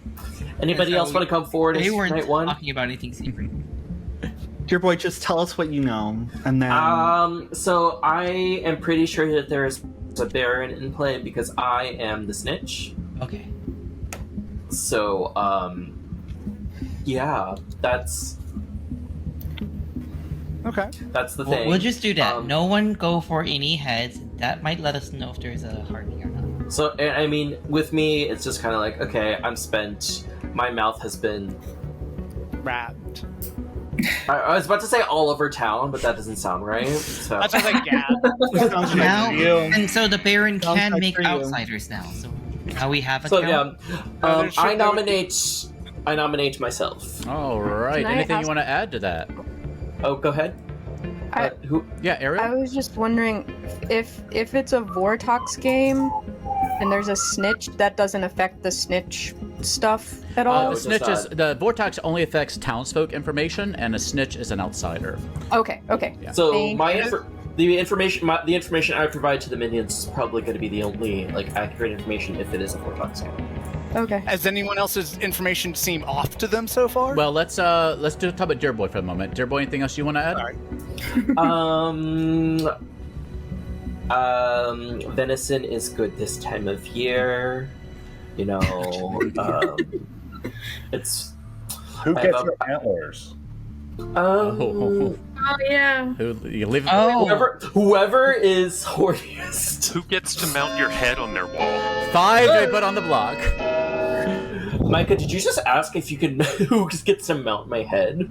Anybody else want to come forward? They weren't night one? talking about anything secret. Dear Boy, just tell us what you know, and then... So I am pretty sure that there is a Baron in play because I am the snitch. Okay. So, yeah, that's... Okay. That's the thing. We'll just do that. No one go for any heads. That might let us know if there's a Hardy or not. So, I mean, with me, it's just kind of like, okay, I'm spent. My mouth has been... wrapped. I was about to say all over town, but that doesn't sound right. So. That's just like, yeah. Now, and so the Baron can make outsiders now. So now we have a count. Yeah, I nominate myself. All right. Anything you want to add to that? Oh, go ahead. Who? Yeah, Ariel? I was just wondering if it's a Vortox game and there's a snitch, that doesn't affect the snitch stuff at all? The Vortox only affects townsfolk information, and a snitch is an outsider. Okay. Yeah. So the information I provide to the minions is probably going to be the only accurate information if it is a Vortox game. Okay. Has anyone else's information seem off to them so far? Well, let's talk about Dear Boy for a moment. Dear Boy, anything else you want to add? Venison is good this time of year. You know, it's... Who gets your antlers? Oh yeah. Whoever is horniest. Who gets to mount your head on their wall? 5 they put on the block. Micah, did you just ask if you could who gets to mount my head?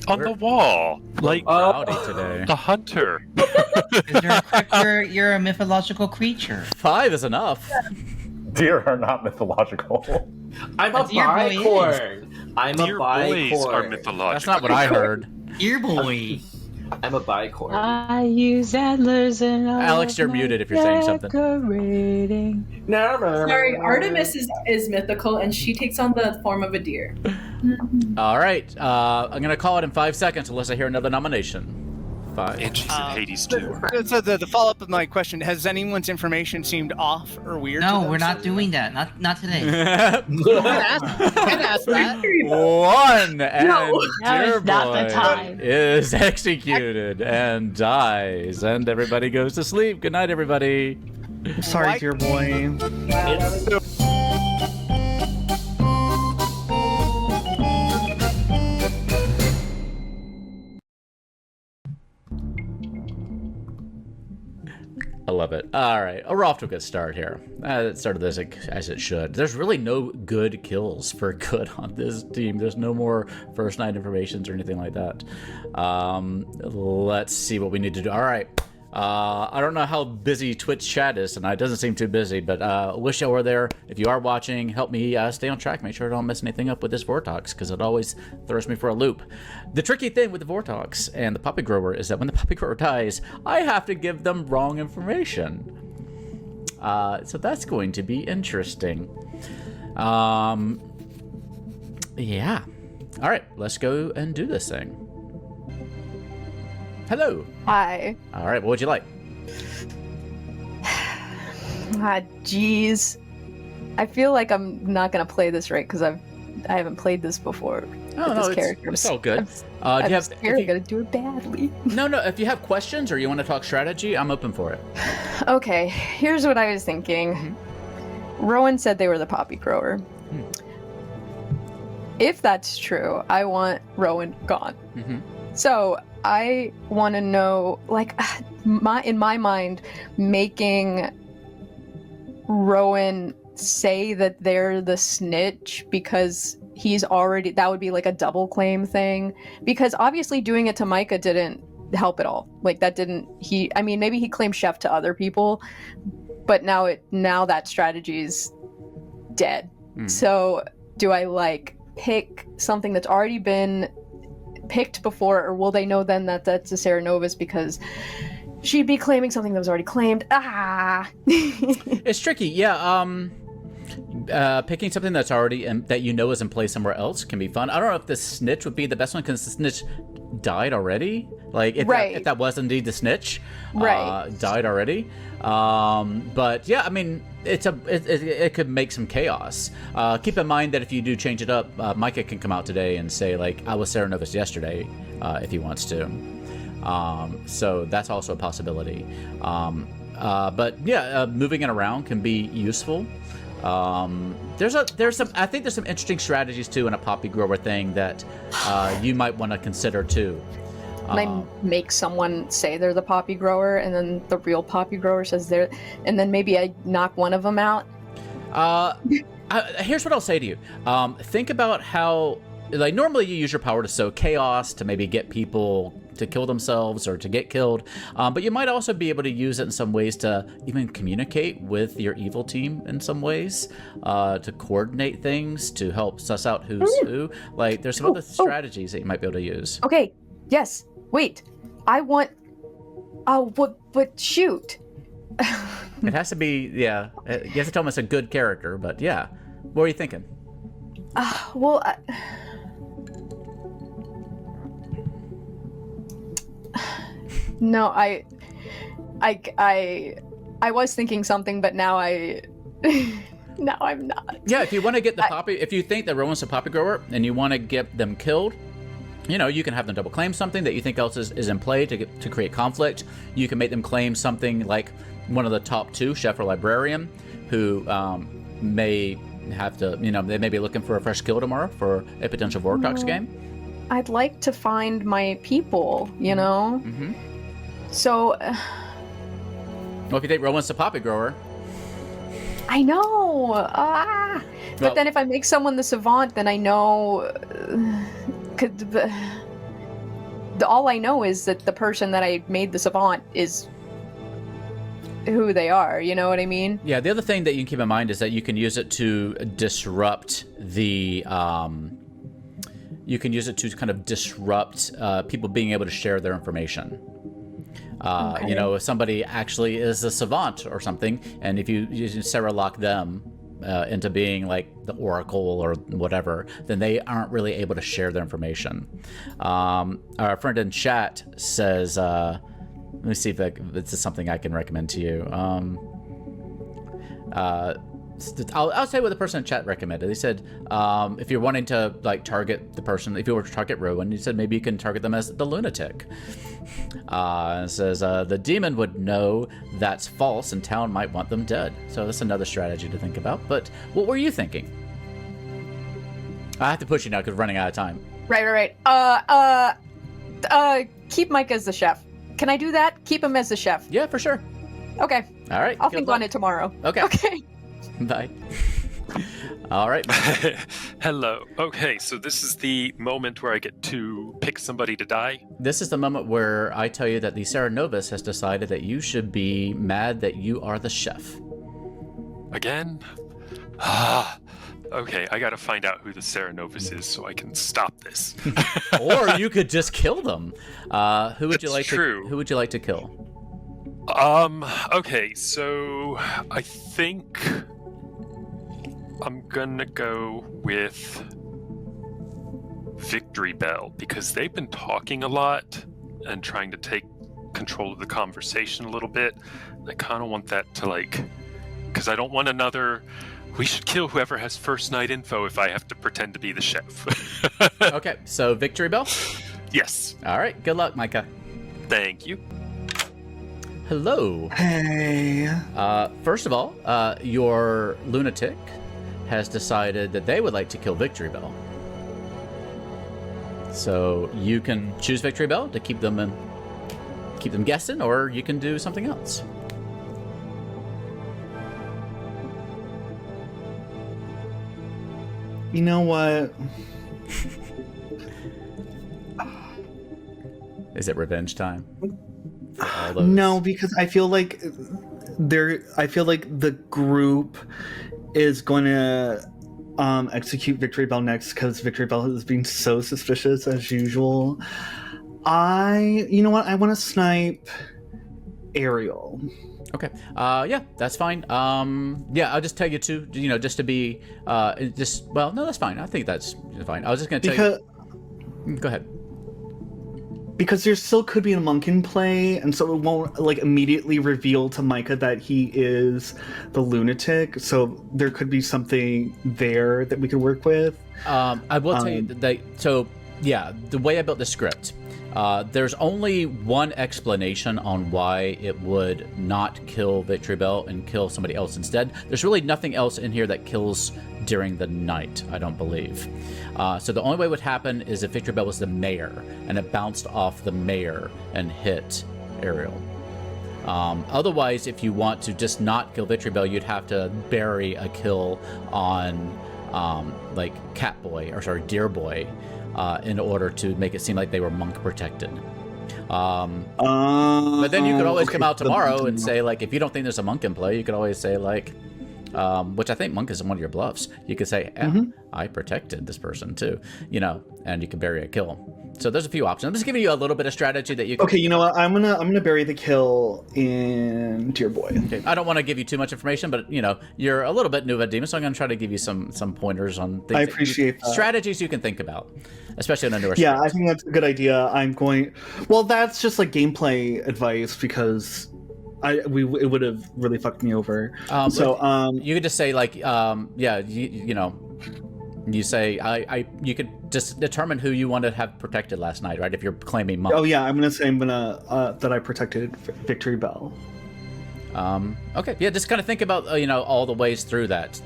On the wall. Like today. The hunter. You're a mythological creature. 5 is enough. Deer are not mythological. I'm a bicorn. I'm a bicorn. Boys are mythological. That's not what I heard. Dear boy. I'm a bicorn. I use antlers and Alex, you're muted if you're saying something. Sorry, Artemis is mythical, and she takes on the form of a deer. All right. I'm going to call it in 5 seconds unless I hear another nomination. 5. And she's in Hades too. So the follow-up of my question, has anyone's information seemed off or weird? No, to them? we're not doing that. Not today. I'd ask that. 1 and Now dear is not the boy time. is executed and dies, and everybody goes to sleep. Good night, everybody. Sorry, Why- dear boy. I love it. All right, we're off to a good start here. It started as it should. There's really no good kills for good on this team. There's no more first night informations or anything like that. Let's see what we need to do. All right. I don't know how busy Twitch chat is tonight. It doesn't seem too busy, but wish y'all were there. If you are watching, help me stay on track. Make sure I don't mess anything up with this Vortox, because it always throws me for a loop. The tricky thing with the Vortox and the Poppy Grower is that when the Poppy Grower dies, I have to give them wrong information. So that's going to be interesting. Yeah. All right, let's go and do this thing. Hello. Hi. All right, what would you like? Jeez. I feel like I'm not gonna play this right because I haven't played this before. Oh, no, it's all good. I'm scared I'm gonna do it badly. No, if you have questions or you want to talk strategy, I'm open for it. Okay, here's what I was thinking. Mm-hmm. Rowan said they were the Poppy Grower. If that's true, I want Rowan gone. Mm-hmm. So I want to know, like, in my mind, making Rowan say that they're the snitch because he's already, that would be like a double claim thing. Because obviously doing it to Micah didn't help at all. Like that didn't, maybe he claimed chef to other people, but now that strategy's dead. So do I pick something that's already been picked before, or will they know then that that's a Sarah Novus because she'd be claiming something that was already claimed? It's tricky. Yeah. Picking something that's already that is in place somewhere else can be fun. I don't know if the snitch would be the best one because the snitch died already. Like if that was indeed the snitch, died already. But yeah, it could make some chaos. Keep in mind that if you do change it up, Micah can come out today and say I was Sarah Novus yesterday, if he wants to. So that's also a possibility. But yeah, moving it around can be useful. There's some interesting strategies too in a Poppy Grower thing that you might want to consider too. Can I make someone say they're the Poppy Grower, and then the real Poppy Grower says they're, and then maybe I knock one of them out? Here's what I'll say to you. Think about how, normally you use your power to sow chaos, to maybe get people to kill themselves or to get killed, but you might also be able to use it in some ways to even communicate with your evil team in some ways, to coordinate things, to help suss out who's who. There's some other strategies that you might be able to use. Okay, yes. Wait, I want... but shoot. It has to be, yeah. You have to tell them it's a good character, but yeah. What are you thinking? No, I was thinking something, but now now I'm not. Yeah, if you want to get the Poppy, if you think that Rowan's a Poppy Grower and you want to get them killed, you can have them double claim something that you think else is in play to create conflict. You can make them claim something like one of the top two, Chef or Librarian, who may have to, they may be looking for a fresh kill tomorrow for a potential Vortox game. I'd like to find my people, Mm-hmm. So... Well, if you think Rowan's a Poppy Grower... I know! But then if I make someone the Savant, then I know... all I know is that the person that I made the Savant is who they are, you know what I mean? Yeah, the other thing that you can keep in mind is that you can use it to disrupt the... you can use it to kind of disrupt people being able to share their information. If somebody actually is a savant or something, and if you Sarah lock them, into being like the oracle or whatever, then they aren't really able to share their information. Our friend in chat says, let me see if this is something I can recommend to you. I'll say what the person in chat recommended. They said, if you're wanting to like target the person, if you were to target Rowan, he said maybe you can target them as the lunatic. It says the demon would know that's false and town might want them dead. So that's another strategy to think about. But what were you thinking? I have to push you now because we're running out of time. Right. Keep Mike as the chef. Can I do that? Keep him as the chef. Yeah, for sure. Okay. All right. I'll think on it tomorrow. Okay. Bye. All right. Hello. Okay, so this is the moment where I get to pick somebody to die. This is the moment where I tell you that the Serenovus has decided that you should be mad that you are the chef. Again? Okay, I gotta find out who the Serenovus is so I can stop this. Or you could just kill them. Who would you like to kill? Okay, so I think I'm gonna go with Victory Bell because they've been talking a lot and trying to take control of the conversation a little bit. I kind of want that to because I don't want another, we should kill whoever has first night info if I have to pretend to be the chef. Okay, so Victory Bell? Yes. All right, good luck, Micah. Thank you. Hello. Hey. First of all, your lunatic has decided that they would like to kill Victory Bell. So you can choose Victory Bell to keep them guessing, or you can do something else. You know what? Is it revenge time? No, because I feel like the group is going to execute Victory Bell next because Victory Bell has been so suspicious as usual. You know what? I want to snipe Ariel. Okay. Yeah, that's fine. Yeah, I'll just tell you to, just to be, no, that's fine. I think that's fine. I was just going to tell you. Go ahead. Because there still could be a monk in play, and so it won't immediately reveal to Micah that he is the lunatic. So there could be something there that we could work with. I will tell you that. So yeah, the way I built the script, there's only one explanation on why it would not kill Victory Bell and kill somebody else instead. There's really nothing else in here that kills during the night, I don't believe. So the only way it would happen is if Victory Bell was the mayor and it bounced off the mayor and hit Ariel. Otherwise, if you want to just not kill Victory Bell, you'd have to bury a kill on Deer Boy, in order to make it seem like they were monk protected. But then you could always come out tomorrow and say, if you don't think there's a monk in play, you could always say, which I think monk is one of your bluffs. You could say, I protected this person too, and you can bury a kill. So there's a few options. I'm just giving you a little bit of strategy that you can... Okay, you know what? I'm gonna bury the kill in Dear Boy. Okay. I don't want to give you too much information, but you're a little bit new at Demon, so I'm gonna try to give you some pointers on things. I appreciate that. Strategies you can think about, especially on a newer Yeah, script. I think that's a good idea. Well, that's just gameplay advice because it would have really fucked me over. You could just say you say you could just determine who you want to have protected last night, right? If you're claiming monk. Oh yeah, I'm gonna say that I protected Victory Bell. Okay, yeah, just kind of think about all the ways through that.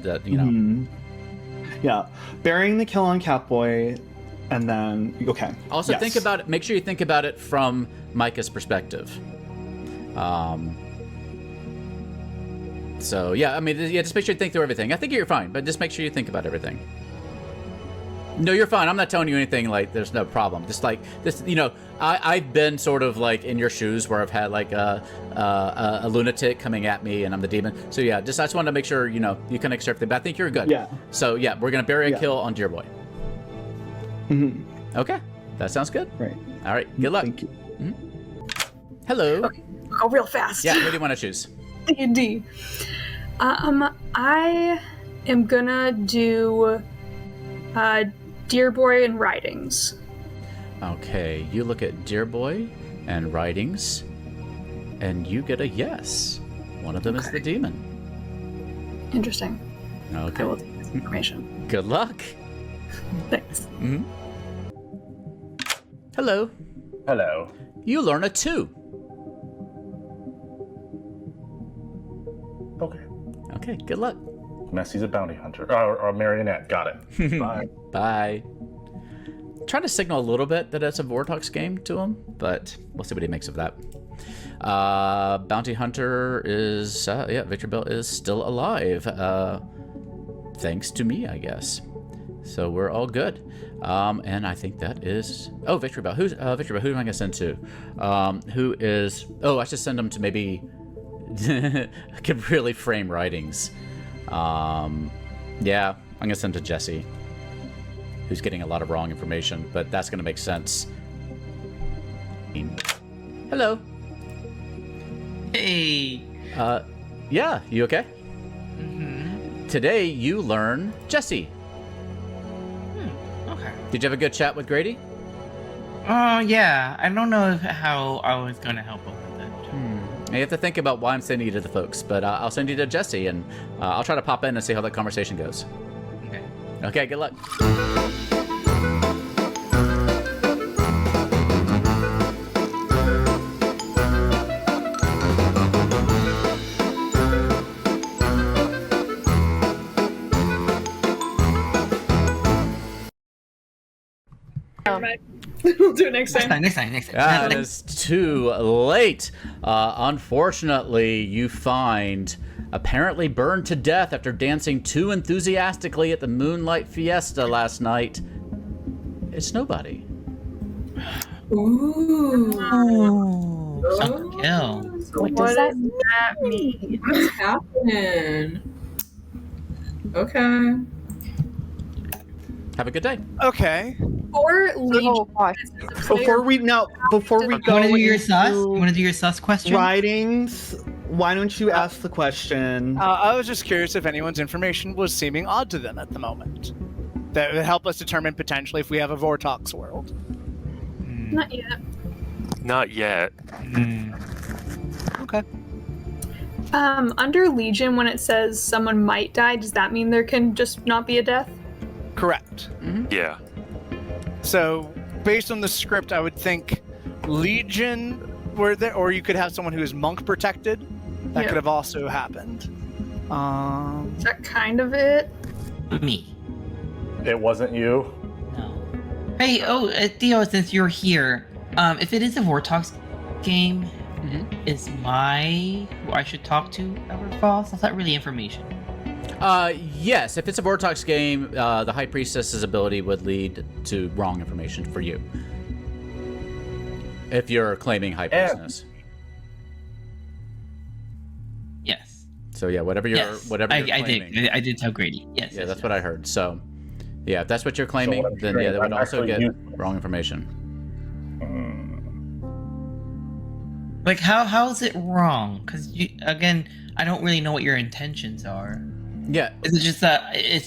Yeah, burying the kill on Catboy, and then okay. Also, think about it. Make sure you think about it from Micah's perspective. So yeah, just make sure you think through everything. I think you're fine, but just make sure you think about everything. No, you're fine. I'm not telling you anything there's no problem. Just this, I've been sort of in your shoes where I've had a lunatic coming at me and I'm the demon. So yeah, I just wanted to make sure you can accept it. But I think you're good. Yeah. So yeah, we're gonna bury a kill on Deer Boy. Mm-hmm. Okay, that sounds good. Right. All right. Good luck. Thank you. Hello. Okay. Go real fast. Yeah. Who do you want to choose? D&D. I am gonna do Dear Boy and Writings. Okay, you look at Dear Boy and Writings, and you get a yes. One of them is the demon. Interesting. Okay. I will take this information. Good luck. Thanks. Mm-hmm. Hello. Hello. You learn a 2. Okay. Okay, good luck. Messy's a bounty hunter. Or a marionette. Got it. Bye. Bye. Trying to signal a little bit that it's a Vortox game to him, but we'll see what he makes of that. Bounty Hunter is, Victor Bell is still alive. Thanks to me, I guess. So we're all good. And I think that is... Oh, Victory Bell. Who's Victory Bell? Who am I going to send to? Who is... Oh, I should send him to maybe... could really frame Writings. Yeah, I'm going to send to Jesse, who's getting a lot of wrong information, but that's going to make sense. Hello. Hey. Yeah, you okay? Mm-hmm. Today you learn Jesse. Okay. Did you have a good chat with Grady? Oh, yeah. I don't know how I was going to help him with it. You have to think about why I'm sending you to the folks, but I'll send you to Jesse, and I'll try to pop in and see how that conversation goes. Okay. Okay, good luck. We'll do it next time. Next time. That is too late. Unfortunately, you find apparently burned to death after dancing too enthusiastically at the Moonlight Fiesta last night. It's nobody. Ooh. Some kill. What does that mean? What's happening? Okay. Have a good day. Okay. Or Legion. Oh gosh. Before we go You want to do your sus? You into want to do your sus question? Writings, why don't you ask the question? I was just curious if anyone's information was seeming odd to them at the moment. That would help us determine potentially if we have a Vortox world. Not yet. Not yet. Okay. Under Legion, when it says someone might die, does that mean there can just not be a death? Correct. Yeah. So, based on the script, I would think Legion were there, or you could have someone who is monk protected. That Yeah. could have also happened. Is that kind of it? Me. It wasn't you. No. Hey, Theo, since you're here, if it is a Vortox game, is who I should talk to ever false? That's not really information. Yes, if it's a Vortox game, the High Priestess's ability would lead to wrong information for you. If you're claiming High Priestess. Yes. So yeah, whatever you're claiming. I did tell Grady. Yes. Yeah, that's what I heard. So, yeah, if that's what you're claiming, what I'm then hearing, yeah, they would I'm also actually get using- wrong information. Like, how is it wrong? Because again, I don't really know what your intentions are. Yeah. Is it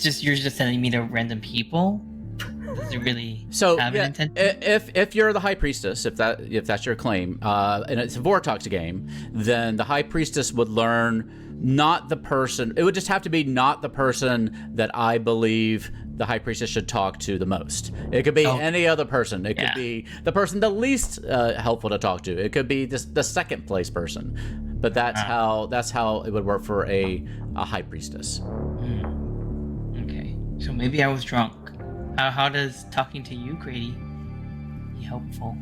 just you're just sending me to random people? Does it really have an intention? If you're the High Priestess, if that's your claim, and it's a Vortox game, then the High Priestess would learn not the person. It would just have to be not the person that I believe the High Priestess should talk to the most. It could be any other person. It could be the person the least helpful to talk to. It could be the second place person. But that's how it would work for a High Priestess. Okay, so maybe I was drunk. How does talking to you, Grady, be helpful?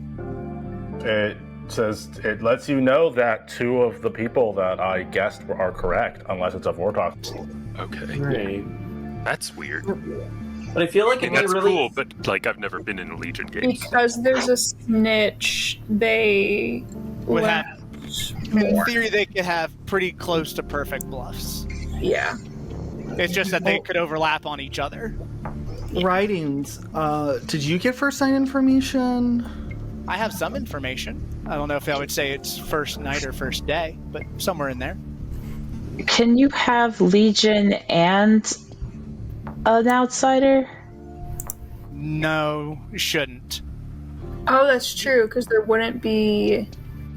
It says it lets you know that 2 of the people that I guessed are correct, unless it's a Vortox. Okay. Right. That's weird. But I feel like it'd be That's really cool, but like I've never been in a Legion game. Because there's a snitch, they Would have, in more. theory, they could have pretty close to perfect bluffs. Yeah. It's just that they could overlap on each other. Writings, did you get first night information? I have some information. I don't know if I would say it's first night or first day, but somewhere in there. Can you have Legion and an outsider? No, you shouldn't. Oh, that's true, because there wouldn't be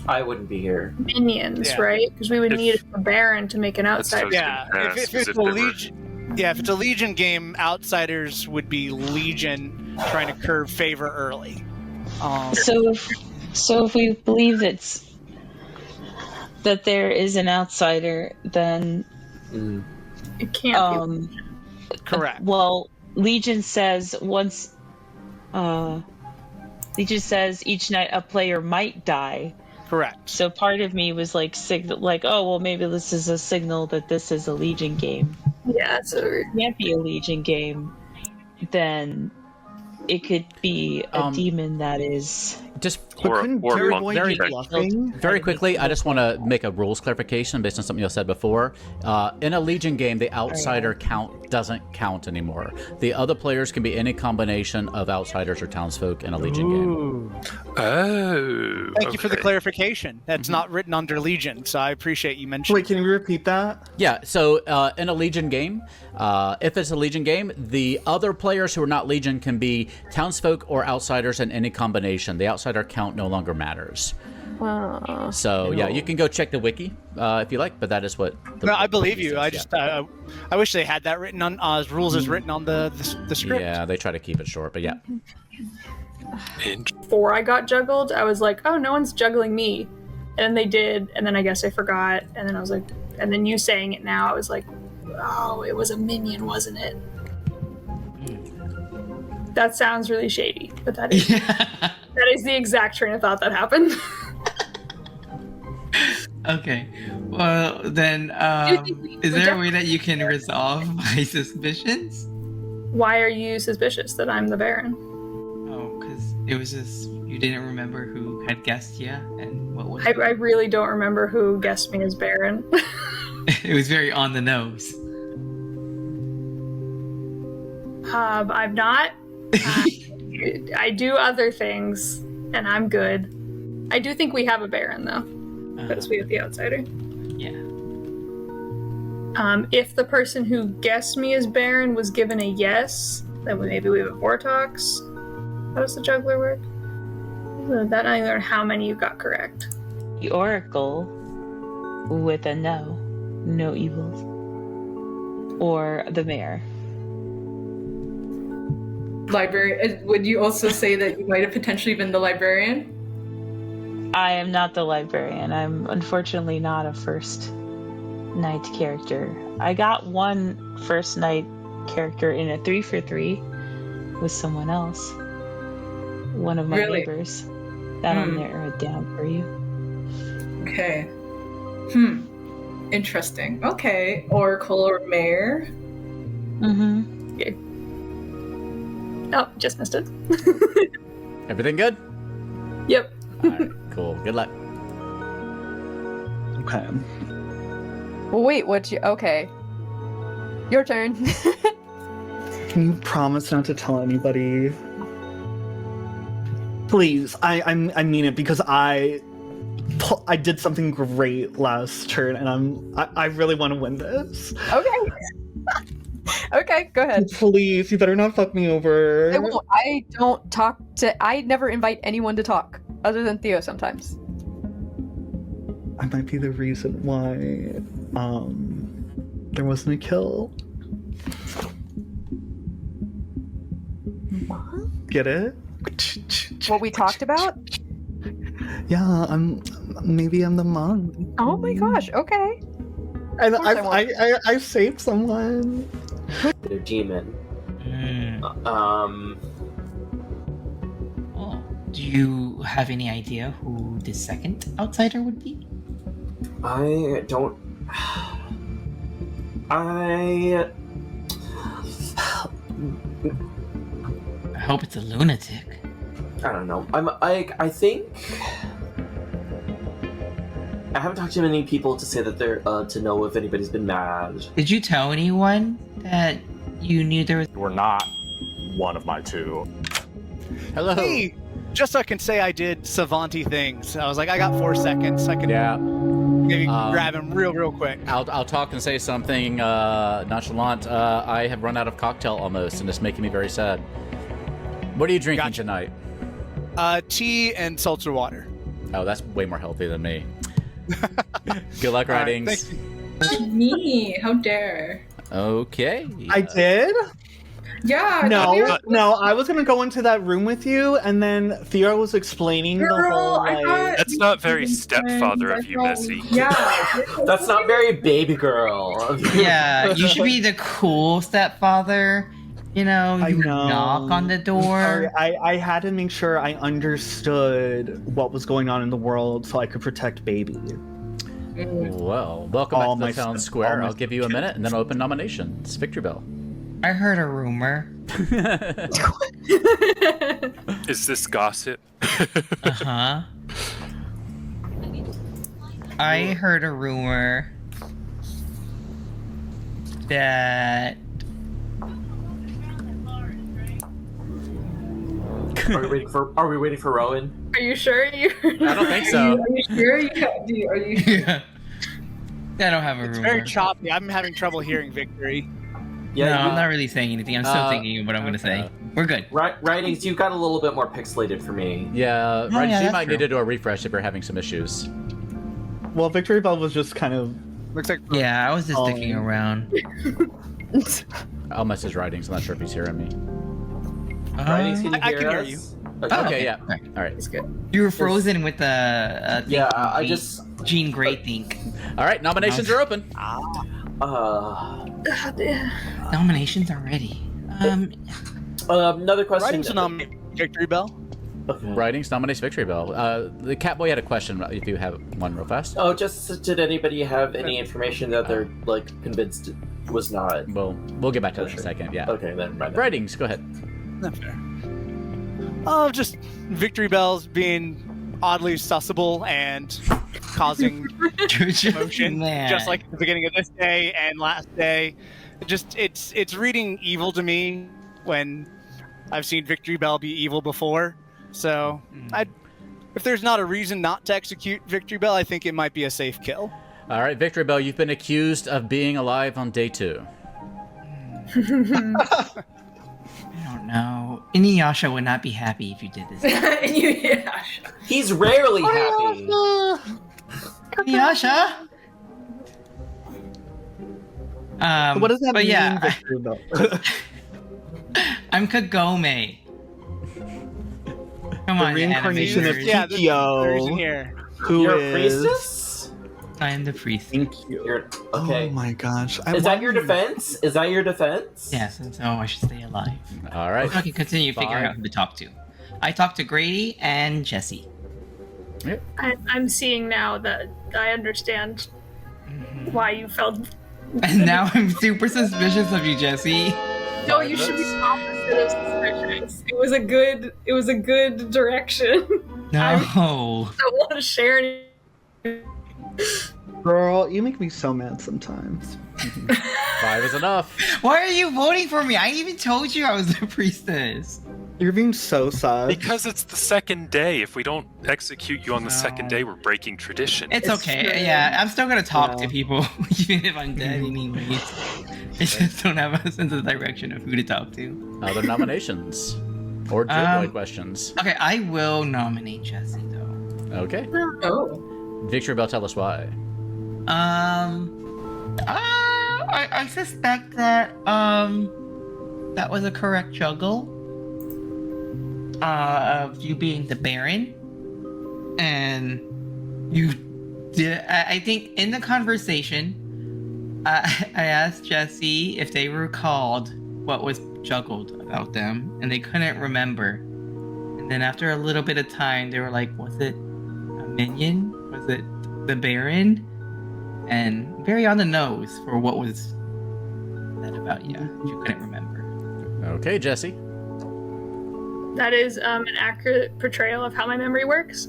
I wouldn't be here. minions, Yeah. right? Because we would need a Baron to make an outsider. Yeah, if it's a Legion, if it's a Legion game, outsiders would be Legion trying to curve favor early. So if we believe that there is an outsider, then it can't be. Correct. Well, Legion says Legion says each night a player might die. Correct. So part of me was like oh well, maybe this is a signal that this is a Legion game. Yeah, so if it can't be a Legion game, then it could be a demon that is very quickly, I just want to make a rules clarification based on something you said before. In a Legion game, the outsider count doesn't count anymore. The other players can be any combination of outsiders or townsfolk in a Legion game. Oh. Thank you for the clarification. That's not written under Legion, so I appreciate you mentioning. Wait, can you repeat that? Yeah, so in a Legion game, if it's a Legion game, the other players who are not Legion can be townsfolk or outsiders in any combination. The outsider count no longer matters. So yeah, you can go check the wiki if you like, but that is what. No, I believe you. I just I wish they had that written on as rules as written on the script. Yeah, they try to keep it short, but yeah. Before I got juggled, I was like, oh, no one's juggling me. And then they did, and then I guess I forgot, and then I was like, and then you saying it now, I was like, oh, it was a minion, wasn't it? That sounds really shady, but that is that is the exact train of thought that happened. Okay. Well, then, is there a way that you can resolve my suspicions? Why are you suspicious that I'm the Baron? Oh, because it was just, you didn't remember who had guessed you and what was I really don't remember who guessed me as Baron. It was very on the nose. I'm not. I do other things, and I'm good. I do think we have a Baron, though. Because we have the outsider. Yeah. If the person who guessed me as Baron was given a yes, then maybe we have a Vortox. How does the juggler work? That I learned how many you got correct. The Oracle with a no evils, or the Mayor. Library. Would you also say that you might have potentially been the librarian? I am not the librarian. I'm unfortunately not a first night character. I got one first night character in a 3-for-3 with someone else. One of my neighbors. That'll narrow it down for you. Okay. Interesting. Okay. Oracle or Mayor? Okay. Oh, just missed it. Everything good? Yep. All right, cool. Good luck. Okay. Well, wait, okay. Your turn. Can you promise not to tell anybody? Please, I mean it, because I did something great last turn, and I really want to win this. Okay. Okay, go ahead. Please, you better not fuck me over. I won't. I don't talk to. I never invite anyone to talk, other than Theo sometimes. I might be the reason why there wasn't a kill. Get it? What we talked about? Yeah, maybe I'm the monk. Oh my gosh, okay. And I saved someone. They're demon. Do you have any idea who the second outsider would be? I don't. I hope it's a lunatic. I don't know. I think I haven't talked to many people to say that they're to know if anybody's been mad. Did you tell anyone that you knew there was? You were not one of my two. Hello. Hey, just so I can say I did savanty things. I was like, I got 4 seconds. I can. Yeah. Maybe grab him real quick. I'll talk and say something nonchalant. I have run out of cocktail almost, and it's making me very sad. What are you drinking tonight? Tea and seltzer water. Oh, that's way more healthy than me. Good luck, Writings. Me? How dare? Okay. I did? Yeah. No, I was gonna go into that room with you, and then Theo was explaining the whole like. That's not very stepfather of you, Missy. Yeah. That's not very baby girl. Yeah, you should be the cool stepfather. You know, knock on the door. I had to make sure I understood what was going on in the world so I could protect baby. Well, welcome back to the town square. I'll give you a minute and then open nominations. Victory bell. I heard a rumor. Is this gossip? Uh-huh. I heard a rumor that... Are we waiting for Rowan? Are you sure? I don't think so. Are you sure? Are you sure? Yeah. I don't have a rumor. It's very choppy. I'm having trouble hearing Victory. Yeah, no, I'm not really saying anything. I'm still thinking of what I'm going to say. We're good. Writings, you got a little bit more pixelated for me. Yeah, Writings, you might need to do a refresh if you're having some issues. Well, Victory Bell was just kind of... Looks like... Yeah, I was just sticking around. I'll message Writings. I'm not sure if he's hearing me. Writings, can you I hear can us? hear you. Okay, yeah. All right. It's good. You were frozen with the... I just... Jean Grey think. All right, nominations are open. Nominations are ready. Another question. Writings nominate Victory Bell. Okay. Writings nominates Victory Bell. The Catboy had a question. If you have one real fast. Oh, just did anybody have any information that they're like convinced it was not? Well, we'll get back to that in a second. Yeah. Okay, then. Right. Writings, go ahead. Not fair. Oh, just Victory Bells being oddly sussable and causing emotion, just like the beginning of this day and last day. Just it's reading evil to me when I've seen Victory Bell be evil before. So if there's not a reason not to execute Victory Bell, I think it might be a safe kill. All right, Victory Bell, you've been accused of being alive on day 2. I don't know. Inuyasha would not be happy if you did this. Inuyasha. He's rarely happy. Inuyasha? What does that mean, yeah, Victory Bell? I'm Kagome. Come The on, reincarnation of animators. Theo, here. who You're a is... priestess? I am the priest. Thank you. Okay. Oh my gosh. Is that your defense? Is that your defense? Yes, and so I should stay alive. All right. I can continue figuring out who to talk to. I talked to Grady and Jesse. Yep. I'm seeing now that I understand why you felt. And now I'm super suspicious of you, Jesse. No, you should be opposite of suspicious. It was a good direction. No. I don't want to share any. Girl, you make me so mad sometimes. 5 is enough. Why are you voting for me? I even told you I was the priestess. You're being so sad. Because it's the second day. If we don't execute you on the second day, we're breaking tradition. It's okay. true. Yeah, I'm still gonna talk to people, even if I'm dead anyways. I just don't have a sense of direction of who to talk to. Other nominations or Joy questions. Okay, I will nominate Jesse though. Okay. Oh. Victory Bell, tell us why. I suspect that that was a correct juggle of you being the Baron, and you did. I think in the conversation, I asked Jesse if they recalled what was juggled about them, and they couldn't remember. And then after a little bit of time, they were like, "Was it a minion? Was it the Baron?" And very on the nose for what was that about you. You couldn't remember. Okay, Jesse. That is an accurate portrayal of how my memory works.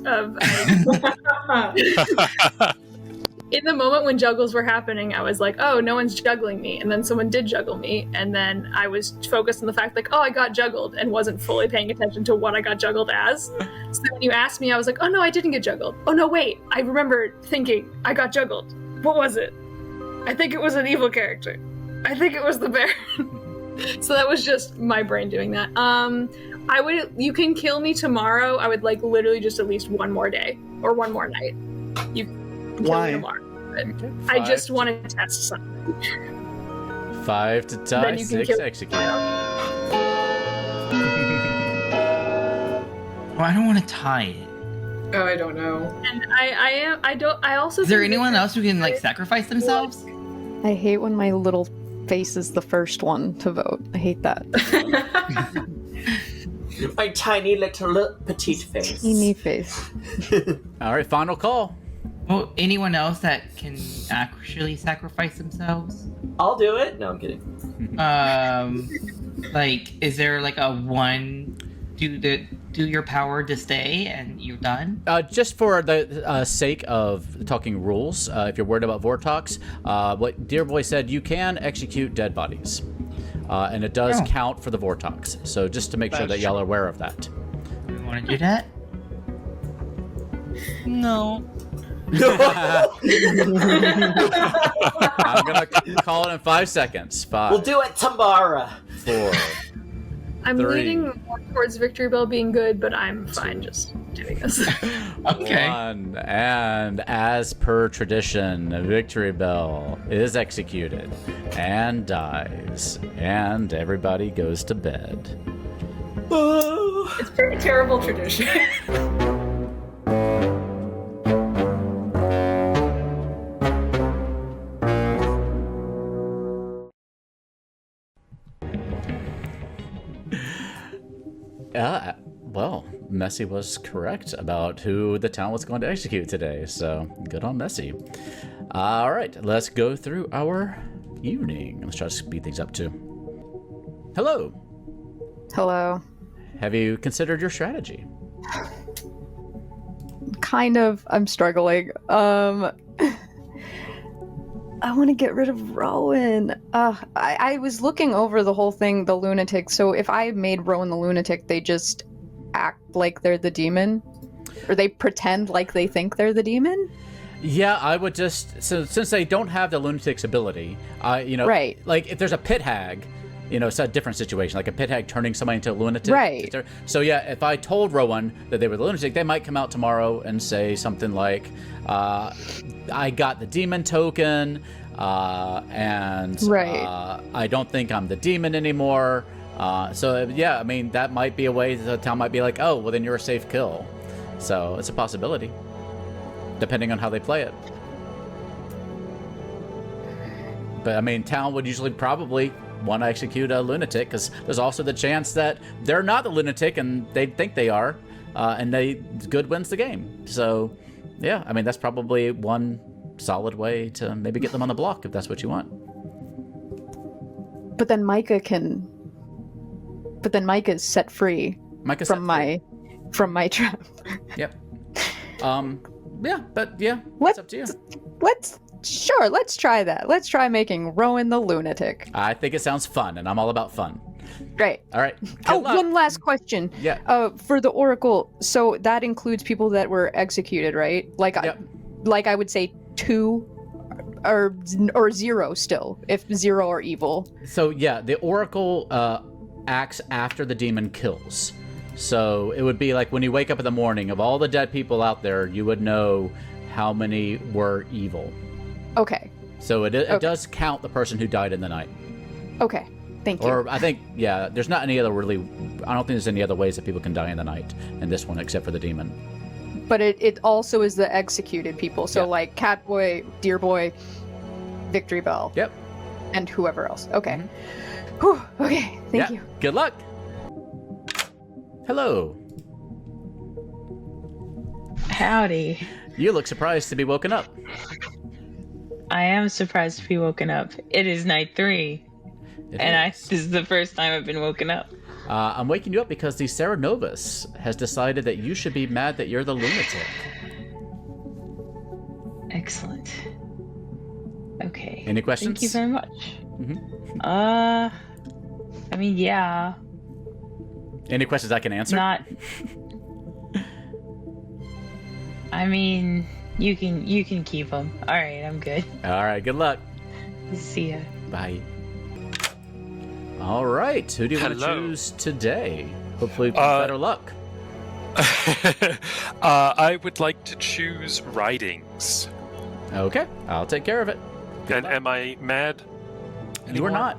in the moment when juggles were happening, I was like, oh, no one's juggling me. And then someone did juggle me. And then I was focused on the fact, like, oh, I got juggled, and wasn't fully paying attention to what I got juggled as. So when you asked me, I was like, oh, no, I didn't get juggled. Oh, no, wait. I remember thinking I got juggled. What was it? I think it was an evil character. I think it was the bear. So that was just my brain doing that. You can kill me tomorrow. I would like literally just at least one more day or one more night. You can kill Why? me tomorrow. I just want to test something. 5 to tie, 6 execute. Well, I don't want to tie it. Oh, I don't know. And I also. Is there anyone else who can like sacrifice themselves? I hate when my little face is the first one to vote. I hate that. My tiny little petite face. Teeny face. All right, final call. Well, anyone else that can actually sacrifice themselves? I'll do it. No, I'm kidding. Like, is there like a one? Do your power to stay and you're done? Just for the sake of talking rules, if you're worried about Vortox, what Dear Boy said, you can execute dead bodies. And it does count for the Vortox. So just to make sure that y'all are aware of that. You want to do that? No. I'm going to call it in 5 seconds. 5. We'll do it tomorrow. 4. I'm 3. leaning more towards Victory Bell being good, but I'm fine just doing this. Okay. 1. And as per tradition, Victory Bell is executed and dies, and everybody goes to bed. It's a pretty terrible tradition. Well, Messi was correct about who the town was going to execute today, so good on Messi. All right, let's go through our evening. Let's try to speed things up too. Hello. Hello. Have you considered your strategy? Kind of. I'm struggling. I want to get rid of Rowan. I was looking over the whole thing, the lunatic. So if I made Rowan the lunatic, they just act like they're the demon? Or they pretend like they think they're the demon? Yeah, I would just... So since they don't have the lunatic's ability, right. Like if there's a pit hag, it's a different situation, like a pit hag turning somebody into a lunatic. Right. So yeah, if I told Rowan that they were the lunatic, they might come out tomorrow and say something like, I got the demon token, and right. I don't think I'm the demon anymore. So yeah, I mean, that might be a way the town might be like, oh, well then you're a safe kill. So it's a possibility, depending on how they play it. But I mean, town would usually probably want to execute a lunatic, because there's also the chance that they're not the lunatic and they think they are, and good wins the game. So yeah, I mean, that's probably one solid way to maybe get them on the block if that's what you want. But then Micah's set free from my trap. Yep. Yeah, but yeah, it's up to you. Let's try that. Let's try making Rowan the lunatic. I think it sounds fun, and I'm all about fun. Great. All right. One last question. Yeah. For the Oracle, so that includes people that were executed, right? Like, yep. I would say 2 or 0 still, if 0 are evil. So yeah, the Oracle acts after the demon kills. So it would be like when you wake up in the morning, of all the dead people out there, you would know how many were evil. Okay. So it does count the person who died in the night. Okay. Thank you. Or I think, yeah, there's not any other I don't think there's any other ways that people can die in the night in this one except for the demon. But it also is the executed people. So like Catboy, Dear Boy, Victory Bell. Yep. And whoever else. Okay. Mm-hmm. Whew. Okay. Thank you. Good luck. Hello. Howdy. You look surprised to be woken up. I am surprised to be woken up. It is night 3. This is the first time I've been woken up. I'm waking you up because the Serenovus has decided that you should be mad that you're the lunatic. Excellent. Okay. Any questions? Thank you very much. I mean, yeah. Any questions I can answer? Not. I mean, you can keep them. All right, I'm good. All right, good luck. See ya. Bye. All right, who do you want to choose today? Hopefully, better luck. I would like to choose writings. Okay, I'll take care of it. And am I mad? You are not.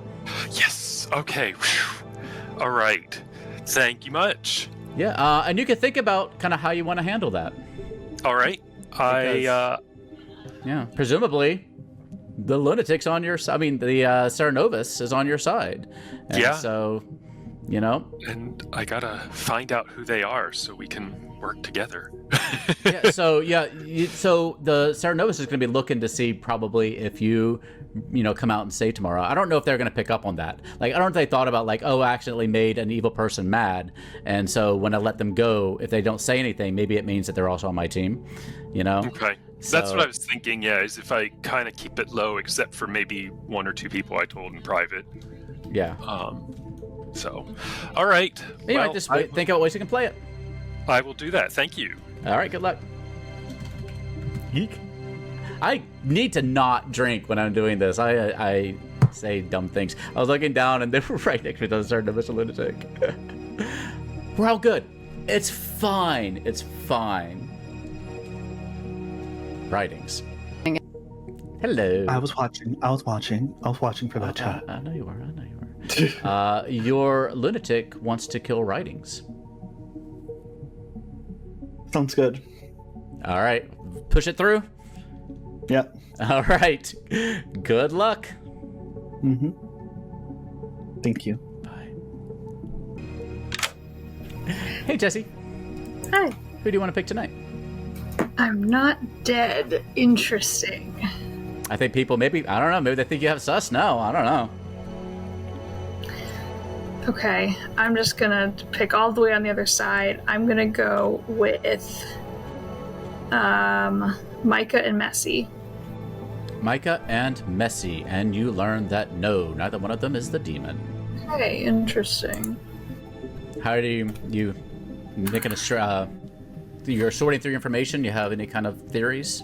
Yes. Okay. Whew. All right. Thank you much. Yeah, and you can think about kind of how you want to handle that. All right. Yeah, presumably, the lunatic's on your side. I mean, the Serenovus is on your side. And yeah. So, you know. And I gotta find out who they are so we can work together. So the Serenovus is going to be looking to see probably if you come out and say tomorrow. I don't know if they're going to pick up on that. Like, I don't know if they thought about like, oh, I accidentally made an evil person mad, and so when I let them go, if they don't say anything, maybe it means that they're also on my team. Okay. So, that's what I was thinking. Yeah, is if I kind of keep it low, except for maybe 1 or 2 people I told in private. Yeah. So, all right. Anyway, just think about ways you can play it. I will do that. Thank you. All right. Good luck. Geek. I need to not drink when I'm doing this. I say dumb things. I was looking down and they were right next to me. I was starting to miss a lunatic. We're all good. It's fine. It's fine. Writings. Hello. I was watching for that chat. I know you were. Your lunatic wants to kill Writings. Sounds good. All right. Push it through? Yep. All right. Good luck. Mm-hmm. Thank you. Bye. Hey, Jesse. Hi. Who do you want to pick tonight? I'm not dead. Interesting. I think people maybe they think you have sus now. I don't know. Okay, I'm just gonna pick all the way on the other side. I'm gonna go with Micah and Messi. Micah and Messi, and you learn that no, neither one of them is the demon. Okay, interesting. How do you making a you're sorting through information? You have any kind of theories?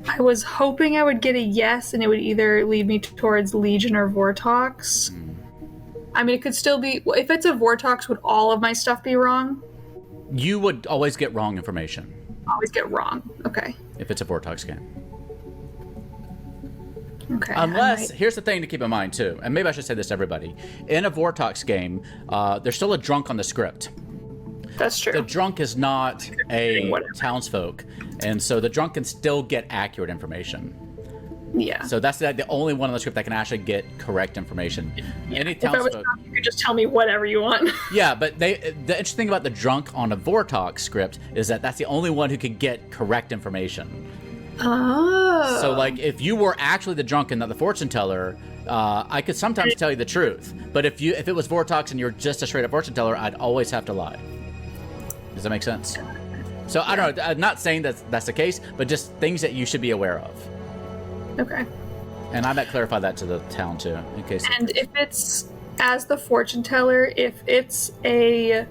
I was hoping I would get a yes, and it would either lead me towards Legion or Vortox. I mean, it could still be... If it's a Vortox, would all of my stuff be wrong? You would always get wrong information. Always get wrong. Okay. If it's a Vortox game. Okay. Unless, here's the thing to keep in mind, too, and maybe I should say this to everybody. In a Vortox game, there's still a drunk on the script. That's true. The drunk is not a townsfolk, and so the drunk can still get accurate information. Yeah. So that's the only one on the script that can actually get correct information. Yeah. Any if I was townsfolk, drunk, you could just tell me whatever you want. Yeah, but the interesting thing about the drunk on a Vortox script is that that's the only one who can get correct information. Oh. So, like, if you were actually the drunk and not the fortune teller, I could sometimes tell you the truth. But if it was Vortox and you're just a straight up fortune teller, I'd always have to lie. Does that make sense? So I don't know. I'm not saying that's the case, but just things that you should be aware of. Okay. And I might clarify that to the town too, in case. And if it's as the fortune teller, if it's a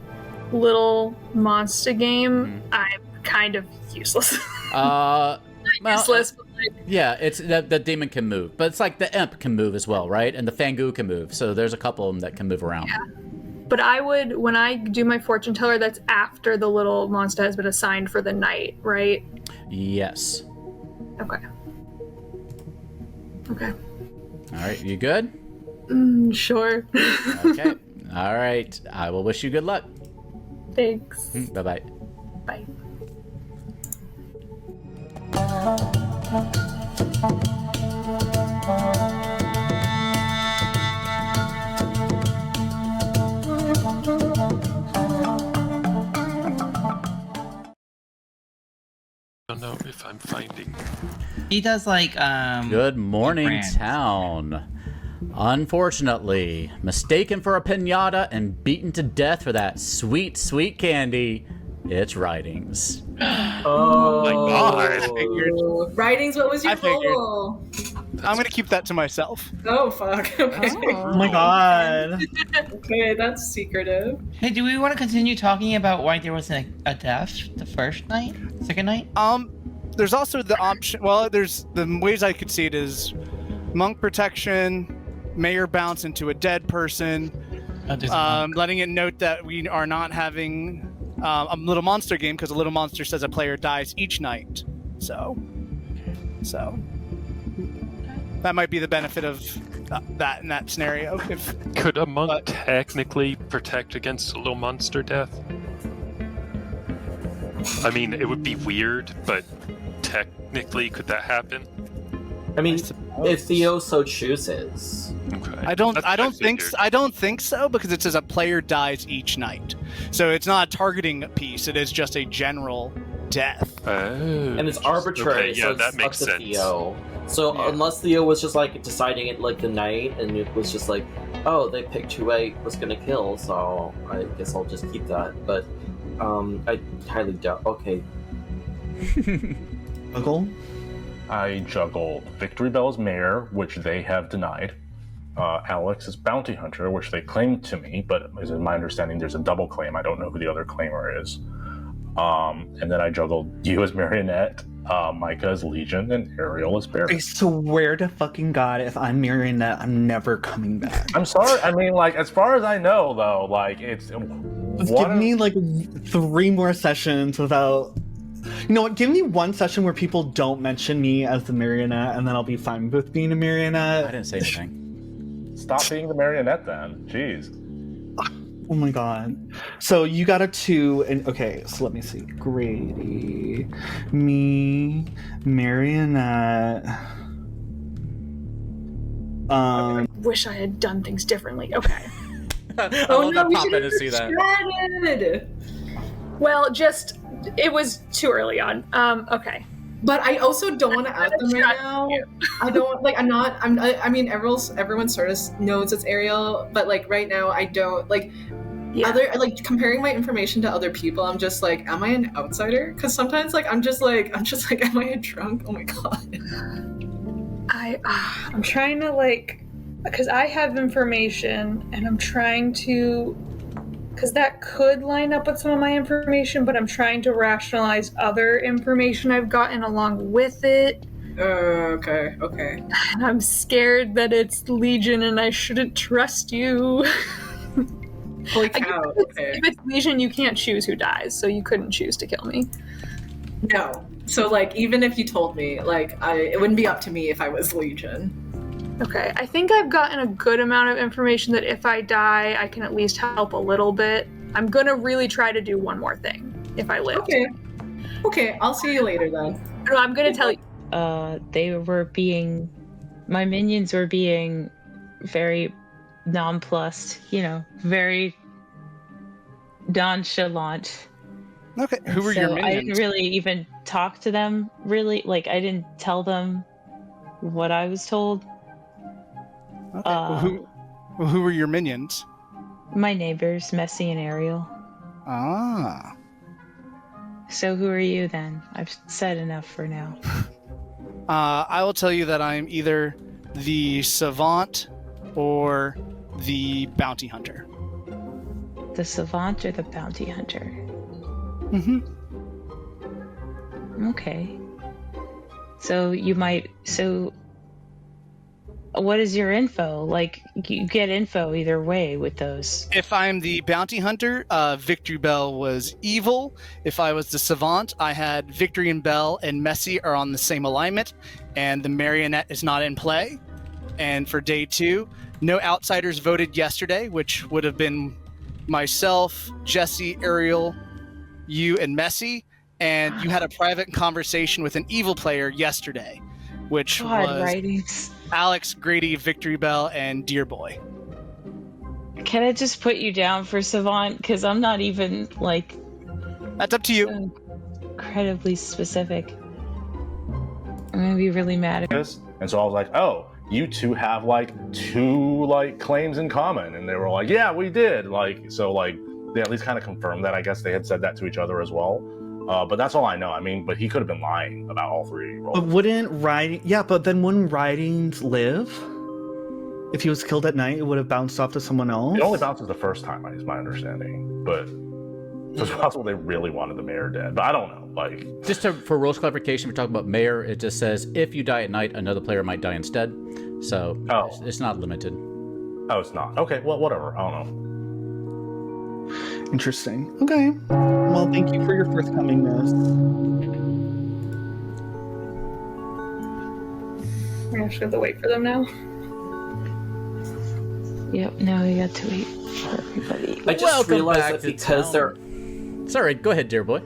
little monster game, I'm kind of useless. Useless. But like... Yeah, it's the demon can move, but it's like the imp can move as well, right? And the Fangu can move. So there's a couple of them that can move around. Yeah. But I would, when I do my fortune teller, that's after the little monster has been assigned for the night, right? Yes. Okay. Okay. All right, you good? Sure. Okay. All right. I will wish you good luck. Thanks. Bye-bye. Bye. I don't know if I'm finding. He does like Good morning, brands. town. Unfortunately, mistaken for a pinata and beaten to death for that sweet, sweet candy, It's writings. Oh my God. I figured. Writings, what was your I figured. goal? I'm gonna keep that to myself. Oh, fuck. Okay. Oh my god. Okay, that's secretive. Hey, do we want to continue talking about why there was a death the first night, second night? There's also the option. Well, there's the ways I could see it is monk protection, mayor bounce into a dead person, letting it note that we are not having a little monster game because a little monster says a player dies each night. So that might be the benefit of that in that scenario. Could a monk technically protect against a little monster death? I mean, it would be weird, but technically, could that happen? I mean, if Theo so chooses. Okay. I don't think so because it says a player dies each night, so it's not a targeting piece. It is just a general death. Oh, and it's arbitrary. Okay, yeah, so that it's makes up to sense. Theo. So unless Theo was just like deciding it like the night, and it was just like, oh, they picked who I was gonna kill, so I guess I'll just keep that. But I highly doubt. Okay. Uncle? I juggled Victory Bell's mayor, which they have denied. Alex's bounty hunter, which they claimed to me, but as in my understanding, there's a double claim. I don't know who the other claimer is. And then I juggled you as Marionette, Micah as Legion, and Ariel as Barry. I swear to fucking God, if I'm Marionette, I'm never coming back. I'm sorry. I mean, like, as far as I know, though, like, it's... Give me, like, 3 more sessions without... You know what? Give me 1 session where people don't mention me as the Marionette, and then I'll be fine with being a Marionette. I didn't say anything. Stop being the Marionette, then. Jeez. Oh my God. So you got a 2, and okay, so let me see. Grady, me, Marionette. Wish I had done things differently. Okay. I love that pop in to see that. Well, just it was too early on. Okay. But I also don't want to out them right now. I don't like. I mean, everyone sort of knows it's Ariel, but like right now, I don't like. Yeah. Like comparing my information to other people, I'm just like, am I an outsider? Because sometimes like I'm just like, am I a drunk? Oh my God. I'm trying to like, because I have information and I'm trying to, because that could line up with some of my information, but I'm trying to rationalize other information I've gotten along with it. Okay. And I'm scared that it's Legion and I shouldn't trust you. Holy cow. Okay. If it's Legion, you can't choose who dies, so you couldn't choose to kill me. No. So, like, even if you told me, like, it wouldn't be up to me if I was Legion. Okay, I think I've gotten a good amount of information that if I die, I can at least help a little bit. I'm gonna really try to do one more thing if I live. Okay, I'll see you later then. No, I'm gonna tell you. My minions were being very nonplussed, very nonchalant. Okay, who were your minions? I didn't really even talk to them, really. Like, I didn't tell them what I was told. Okay. Who were your minions? My neighbors, Messy and Ariel. Ah. So who are you then? I've said enough for now. I will tell you that I'm either the savant or the bounty hunter. The savant or the bounty hunter? Mm-hmm. Okay. So what is your info? Like, you get info either way with those. If I'm the bounty hunter, Victory Bell was evil. If I was the savant, I had Victory and Bell and Messy are on the same alignment, and the Marionette is not in play. And for day 2, no outsiders voted yesterday, which would have been myself, Jesse, Ariel, you, and Messy. And you had a private conversation with an evil player yesterday, which was writings. Alex, Grady, Victory Bell, and Dear Boy. Can I just put you down for savant? Because I'm not even, like... That's up to you. Incredibly specific. I'm going to be really mad at this. And so I was like, oh, you two have, like, 2, like, claims in common. And they were like, yeah, we did. Like, so, like, they at least kind of confirmed that. I guess they had said that to each other as well. But that's all I know. I mean, but he could have been lying about all three roles. But then wouldn't writings live? If he was killed at night, it would have bounced off to someone else? It only bounces the first time, is my understanding. But so it's possible they really wanted the mayor dead. But I don't know. Like, for rules clarification, we're talking about mayor. It just says if you die at night, another player might die instead. So it's not limited. Oh, it's not. Okay, well, whatever. I don't know. Interesting. Okay. Well, thank you for your forthcomingness. We're gonna have to wait for them now. Yep, now we got to wait for everybody. I just realized that because they're... Sorry, go ahead, dear boy.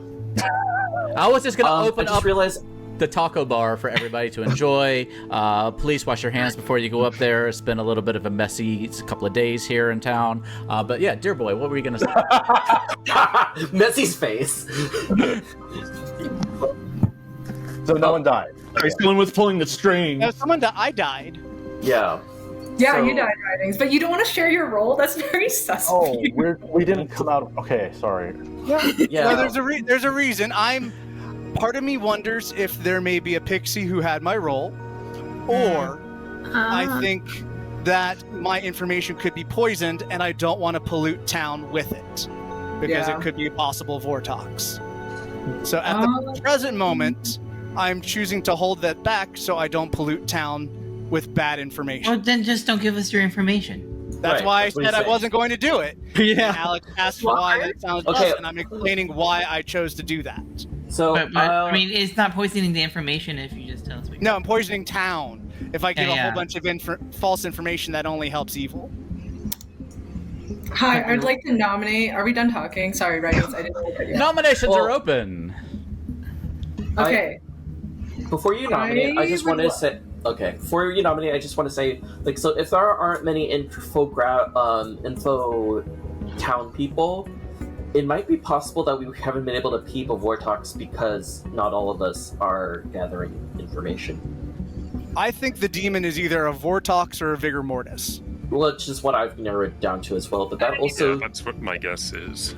I was just going to open up realized... the taco bar for everybody to enjoy. Please wash your hands before you go up there. It's been a little bit of a messy couple of days here in town. But yeah, dear boy, what were you going to say? Messy's face. So no one died. Someone was pulling the string. No, I died. Yeah. Yeah, you died, Writings, but you don't want to share your role? That's very sus. Oh, we didn't come out... Okay, sorry. Yeah. No, there's a reason. Part of me wonders if there may be a pixie who had my role, or I think that my information could be poisoned and I don't want to pollute town with it because it could be a possible vortex. So at the present moment, I'm choosing to hold that back so I don't pollute town with bad information. Well, then just don't give us your information. That's why I said I wasn't going to do it. Yeah. And Alex asked why that sounds okay, and I'm explaining why I chose to do that. So, but, I mean, it's not poisoning the information if you just tell us. No, I'm poisoning town. If I give a whole bunch of false information, that only helps evil. Hi, I'd like to nominate. Are we done talking? Sorry, Writings, I didn't look at you. Nominations are open. Okay. Before you nominate, I just want to say... Okay, before you nominate, I just want to say, like, so if there aren't many info town people, it might be possible that we haven't been able to peep a vortex because not all of us are gathering information. I think the demon is either a vortex or a vigor mortis. Well, it's just what I've narrowed down to as well, but that also... Yeah, that's what my guess is.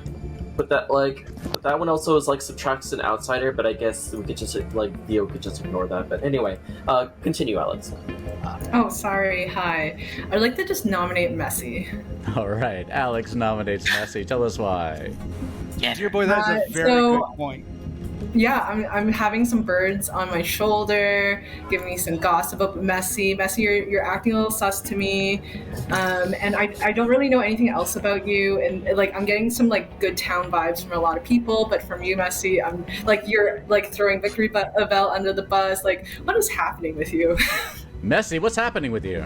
But that one also is like subtracts an outsider, but I guess we could just Theo could just ignore that. But anyway, continue, Alex. Oh, sorry. Hi. I'd like to just nominate Messy. All right, Alex nominates Messy. Tell us why. Yeah, dear boy, that's a very good point. Yeah, I'm having some birds on my shoulder, giving me some gossip about Messy. Messy, you're acting a little sus to me, and I don't really know anything else about you. And like I'm getting some like good town vibes from a lot of people, but from you, Messy, I'm like you're like throwing Victory Bell under the bus. Like, what is happening with you? Messy, what's happening with you?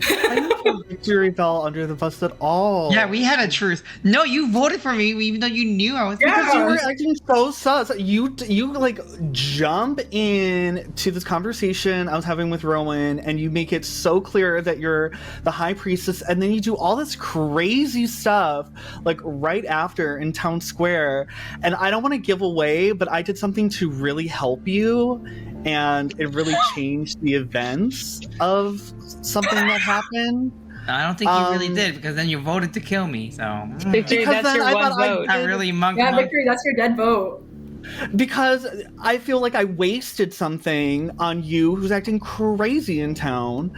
I didn't put Victory Bell under the bus at all. Yeah, we had a truce. No, you voted for me even though you knew I was. Because you were acting so sus. You like jump in to this conversation I was having with Rowan, and you make it so clear that you're the high priestess, and then you do all this crazy stuff like right after in town square. And I don't want to give away, but I did something to really help you, and it really changed the events of something that happened. No, I don't think you really did, because then you voted to kill me. So Victory, that's your one vote. Not really monk. Yeah, Victory, that's your dead vote. Because I feel like I wasted something on you who's acting crazy in town.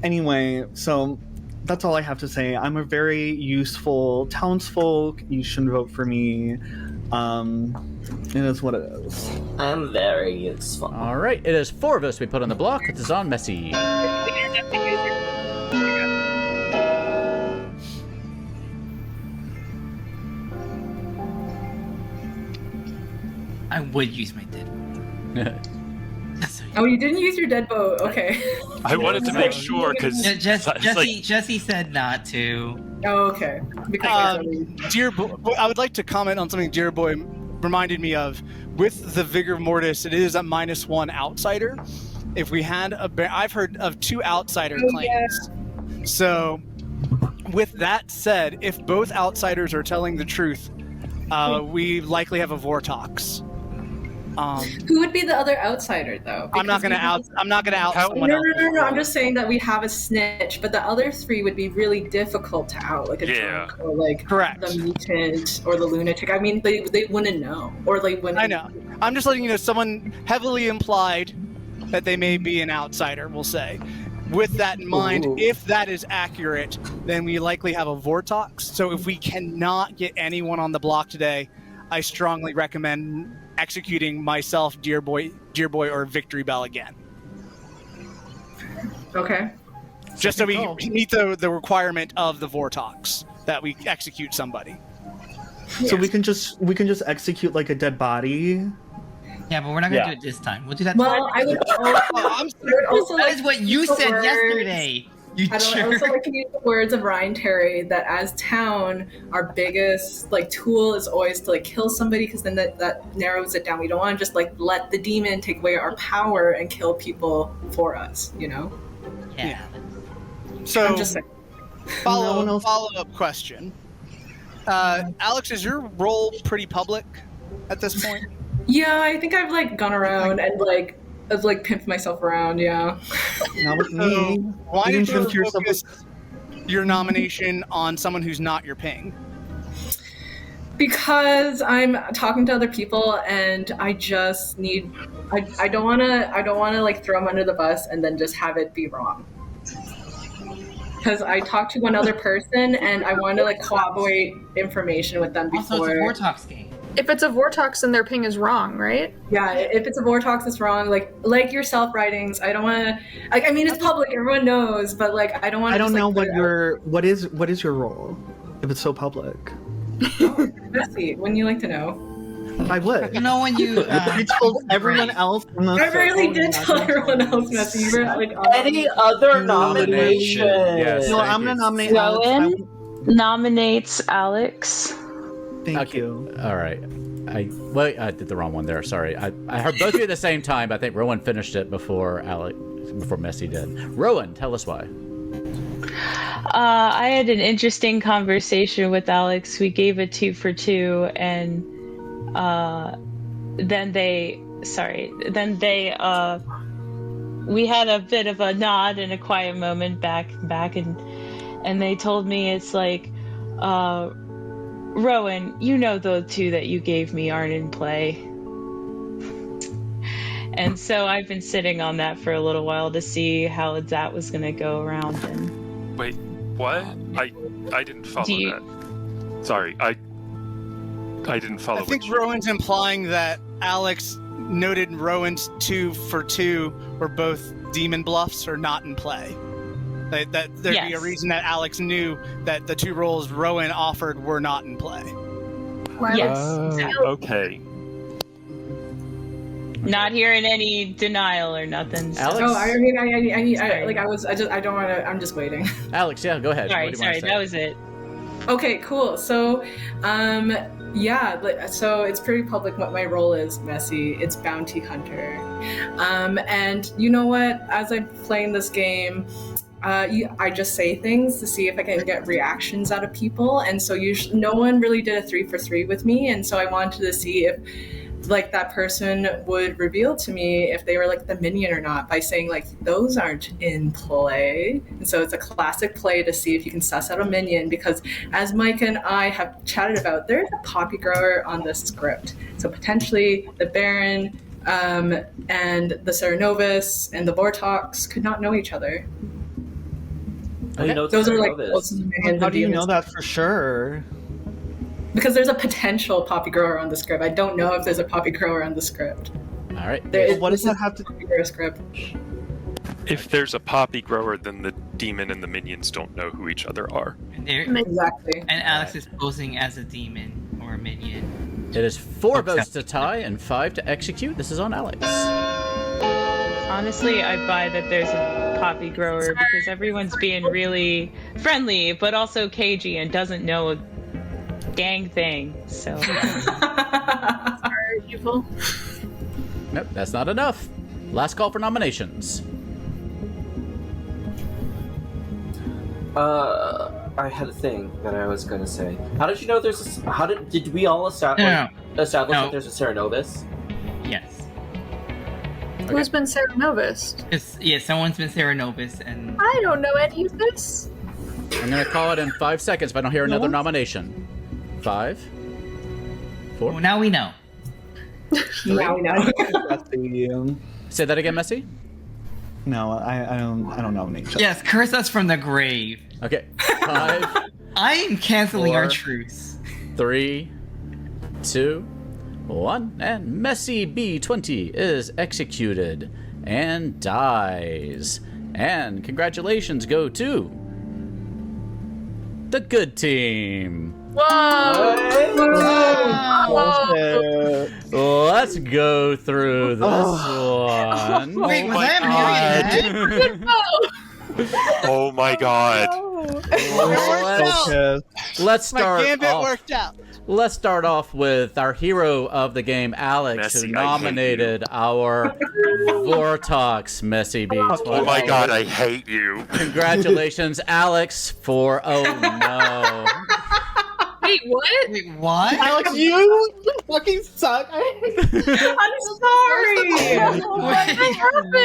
Anyway, so that's all I have to say. I'm a very useful townsfolk. You shouldn't vote for me. It is what it is. I'm very useful. All right, it is 4 of us we put on the block. It is on Messy. I would use my dead vote. Oh, you didn't use your dead vote. Okay. I wanted to make sure because Jesse said not to. Oh, okay. Dear boy, I would like to comment on something Dear Boy reminded me of. With the Vigor Mortis, it is a -1 outsider. If we had I've heard of 2 outsider claims. Yeah. So, with that said, if both outsiders are telling the truth, we likely have a vortex. Who would be the other outsider, though? I'm not gonna out someone No, else. no. I'm just saying that we have a snitch, but the other three would be really difficult to out, like a drunk or like the mutant or the lunatic. I mean, they wouldn't know, or they wouldn't. I know. I'm just letting you know. Someone heavily implied that they may be an outsider. We'll say. With that in mind, if that is accurate, then we likely have a Vortox. So if we cannot get anyone on the block today, I strongly recommend executing myself, Dear Boy, or Victory Bell again. Okay. Just so we meet the requirement of the Vortox that we execute somebody. So we can just execute like a dead body. Yeah, but we're not gonna do it this time. We'll do that. Well, I would. That is what you said yesterday. You I also like to use the words of Ryan Terry that as town, our biggest like tool is always to like kill somebody, because then that narrows it down. We don't want to just like let the demon take away our power and kill people for us, you know? Yeah. So I'm just saying. Follow-up question. Alex, is your role pretty public at this point? Yeah, I think I've like gone around and like I've like pimped myself around. Yeah. Not with me. Why did you focus your nomination on someone who's not your ping? Because I'm talking to other people and I just need. I don't want to like throw them under the bus and then just have it be wrong. Because I talked to one other person and I want to like corroborate information with them before. Also, it's a Vortox game. If it's a Vortox, then their ping is wrong, right? Yeah, if it's a Vortox, it's wrong. Like your self-writings, I don't want to. Like, I mean, it's public; everyone knows. But like, I don't want. I don't know what is your role if it's so public. Messy. Wouldn't you like to know? I would. You know when you told everyone else. I really did tell everyone else, Messy. You were like, any other nomination? Yes, no, I'm gonna nominate Rowan Alex. nominates Alex. Thank you. All right. I did the wrong one there. Sorry. I heard both of you at the same time, but I think Rowan finished it before Messy did. Rowan, tell us why. I had an interesting conversation with Alex. We gave a 2 for 2, and then we had a bit of a nod and a quiet moment back, and they told me it's like, Rowan, you know the 2 that you gave me aren't in play. And so I've been sitting on that for a little while to see how that was going to go around. And wait, what? I didn't follow that. Sorry, I didn't follow. I think Rowan's implying that Alex noted Rowan's 2 for 2 were both demon bluffs or not in play. That there'd be a reason that Alex knew that the 2 roles Rowan offered were not in play. Yes. Okay. Not hearing any denial or nothing. Alex? Oh, I don't want to. I'm just waiting. Alex, yeah, go ahead. Sorry, that was it. Okay, cool. So, so it's pretty public what my role is, Messy. It's bounty hunter. And you know what? As I'm playing this game, I just say things to see if I can get reactions out of people. And so no one really did a 3 for 3 with me. And so I wanted to see if like that person would reveal to me if they were like the minion or not by saying like those aren't in play. And so it's a classic play to see if you can suss out a minion, because as Mike and I have chatted about, there's a poppy grower on this script. So potentially the Baron and the Serenovus and the Vortox could not know each other. Okay. Those are like how do you know that for sure? Because there's a potential poppy grower on the script. I don't know if there's a poppy grower on the script. All right. What does that have to do with the script? If there's a poppy grower, then the demon and the minions don't know who each other are. Exactly. And Alex is posing as a demon or a minion. It is 4 votes to tie and 5 to execute. This is on Alex. Honestly, I buy that there's a poppy grower because everyone's being really friendly, but also cagey and doesn't know a dang thing. So. Sorry, people. Nope, that's not enough. Last call for nominations. I had a thing that I was going to say. How did you know did we all establish that there's a Serenovus? Yes. Who's been Sarah Novus? Someone's been Sarah Novus, and I don't know any of this. I'm going to call it in 5 seconds if I don't hear another nomination. 5, 4. Well, now we know. Now we know. Say that again, Messi? No, I don't nominate. Yes, curse us from the grave. Okay. 5. I am canceling 4, our truce. 3, 2, 1, and Messi B20 is executed and dies. And congratulations go to the good team. Whoa! Let's go through this one. Wait, was that Miriam? Oh my god. Let's start My gambit off. worked out. Let's start off with our hero of the game, Alex, Messi, who nominated our Vortox Messi B20. Oh my god, I hate you. Congratulations, Alex, for no. Wait, what? Wait, what? Alex, you fucking suck. I'm sorry. What happened?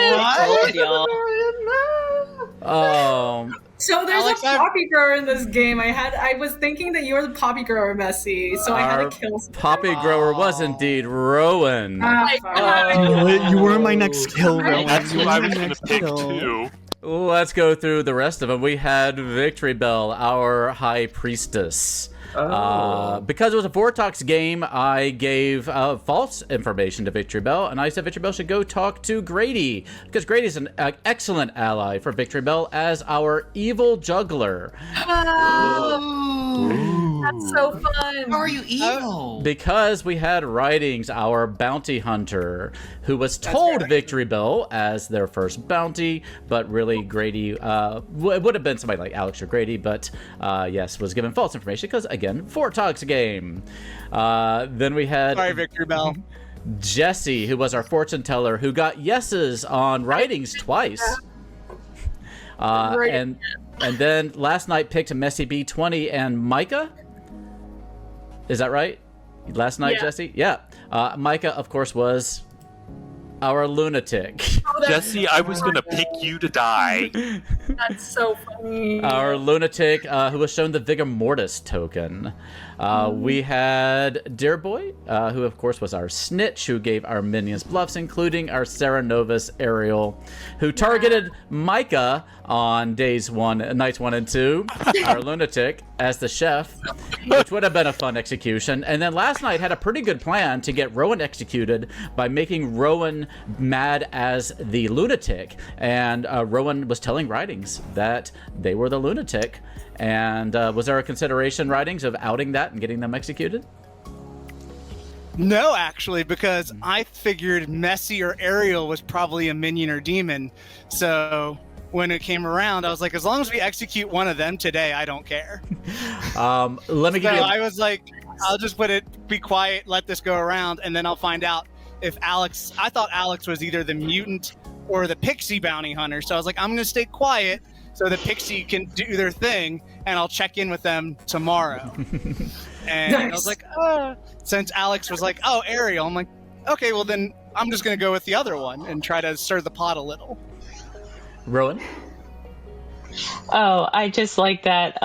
So there's Alex, a poppy grower in this game. I was thinking that you were the poppy grower, Messi, so I had to kill someone. Poppy grower was indeed Rowan. You were my next kill, Rowan. That's You what were I my was gonna next pick kill. too. Let's go through the rest of them. We had Victory Bell, our high priestess. Because it was a Vortox game, I gave false information to Victory Bell, and I said Victory Bell should go talk to Grady, because Grady's an excellent ally for Victory Bell as our evil juggler. That's so fun. How are you evil? Because we had Writings, our bounty hunter, who was told Victory Bell as their first bounty, but really Grady, it would have been somebody like Alex or Grady, but yes, was given false information because, again, Vortox game. Then we had Sorry, Victory Bell. Jesse, who was our fortune teller, who got yeses on Writings twice. And then last night picked Messi B20 and Micah. Is that right? Last night, Yeah. Jesse? Yeah. Micah, of course, was our lunatic. Jesse, I was gonna pick you to die. That's so funny. Our lunatic, who was shown the Vigor Mortis token. We had Dear Boy, who of course was our snitch, who gave our minions bluffs, including our Sarah Novus Ariel, who targeted Micah on nights 1 and 2, our lunatic, as the chef, which would have been a fun execution. And then last night had a pretty good plan to get Rowan executed by making Rowan mad as the lunatic. And Rowan was telling Writings that they were the lunatic. And was there a consideration, Writings, of outing that and getting them executed? No, actually, because I figured Messi or Ariel was probably a minion or demon. So when it came around, I was like, as long as we execute one of them today, I don't care. Let me give you. I was like, I'll just be quiet, let this go around, and then I'll find out if Alex. I thought Alex was either the mutant or the pixie bounty hunter. So I was like, I'm going to stay quiet so the pixie can do their thing, and I'll check in with them tomorrow. And I was like, since Alex was like, oh, Ariel, I'm like, okay, well then I'm just going to go with the other one and try to stir the pot a little. Rowan? Oh, I just like that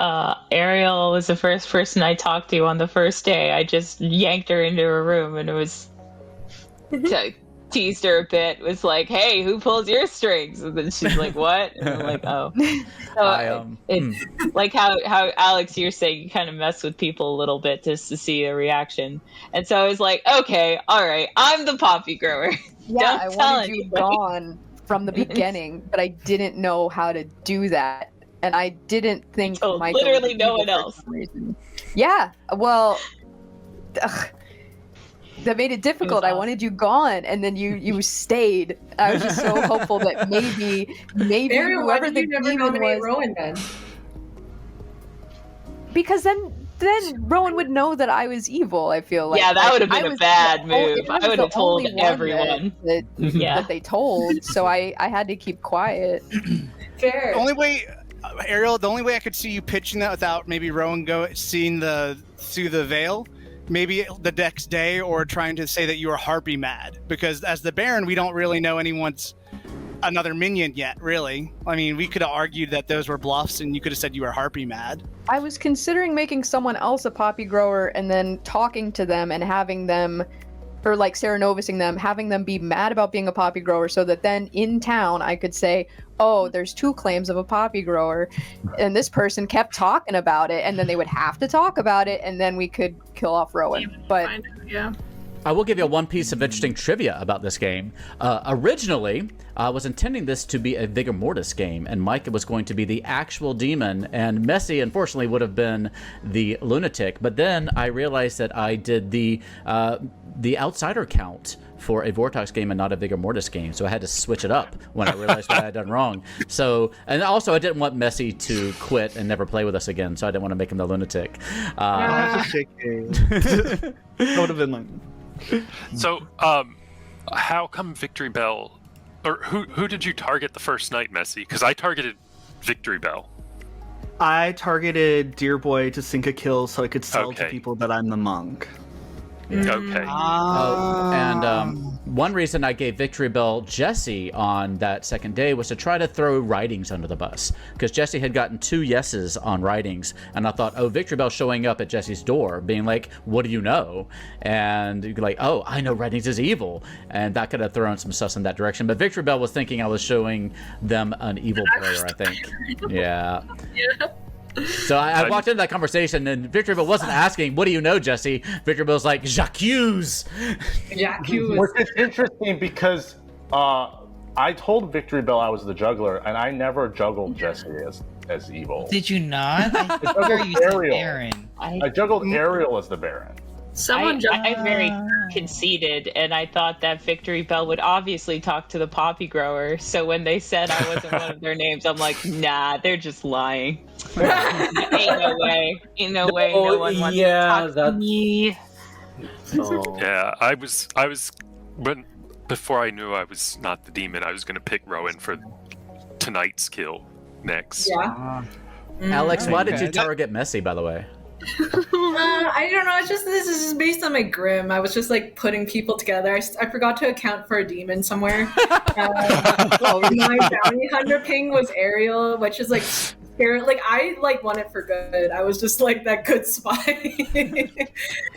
Ariel was the first person I talked to on the first day. I just yanked her into a room and it was teased her a bit. It was like, hey, who pulls your strings? And then she's like, what? And I'm like, oh. So it's like how Alex, you're saying you kind of mess with people a little bit just to see a reaction. And so I was like, okay, all right, I'm the poppy grower. Yeah, Don't I tell wanted you anybody. gone from the beginning, but I didn't know how to do that, and I didn't think So Michael literally would no do it one for else. some reason. Yeah, well, that made it difficult. I wanted you gone, and then you stayed. I was just so hopeful that maybe Ariel, why whoever did the you never demon nominate was, Rowan then? because then Rowan would know that I was evil. I feel like Yeah, that would have I been a was bad the only- move. I was I would the have told only one everyone. that they told. So I had to keep quiet. Fair. The only way, Ariel, the only way I could see you pitching that without maybe Rowan seeing through the veil maybe the next day, or trying to say that you were Harpy mad, because as the Baron, we don't really know anyone's another minion yet, really. I mean, we could have argued that those were bluffs, and you could have said you were Harpy mad. I was considering making someone else a poppy grower and then talking to them and having them, or like Serenovicing them, having them be mad about being a poppy grower, so that then in town I could say, oh, there's 2 claims of a poppy grower, and this person kept talking about it, and then they would have to talk about it, and then we could kill off Rowan. But yeah. I will give you one piece of interesting trivia about this game. Originally, I was intending this to be a Vigor Mortis game, and Micah was going to be the actual demon, and Messi, unfortunately, would have been the lunatic. But then I realized that I did the outsider count for a Vortex game and not a Vigor Mortis game, so I had to switch it up when I realized what I had done wrong. So, and also I didn't want Messi to quit and never play with us again, so I didn't want to make him the lunatic. That would have been like... So, how come Victory Bell, or who did you target the first night, Messi? Because I targeted Victory Bell. I targeted Dear Boy to sink a kill so I could sell to people that I'm the monk. Okay. And one reason I gave Victory Bell Jesse on that second day was to try to throw Writings under the bus, because Jesse had gotten 2 yeses on Writings, and I thought, oh, Victory Bell showing up at Jesse's door being like, what do you know? And you'd be like, oh, I know Writings is evil, and that could have thrown some sus in that direction. But Victory Bell was thinking I was showing them an evil player, I think. Yeah. So I walked into that conversation, and Victory Bell wasn't asking, what do you know, Jesse? Victory Bell's like, J'accuse! Which is interesting because I told Victory Bell I was the juggler, and I never juggled Jesse as evil. Did you not? I juggled Ariel. I juggled Ariel as the Baron. I very conceited, and I thought that Victory Bell would obviously talk to the poppy grower. So when they said I wasn't one of their names, I'm like, nah, they're just lying. Ain't no way. No one wants to talk to me. Oh. Yeah, I was before I knew I was not the demon, I was going to pick Rowan for tonight's kill next. Yeah. Alex, why did you target Messi, by the way? I don't know. This is just based on my Grim. I was just like putting people together. I forgot to account for a demon somewhere. My bounty hunter ping was Ariel, which is like scary. Like I won it for good. I was just like that good spy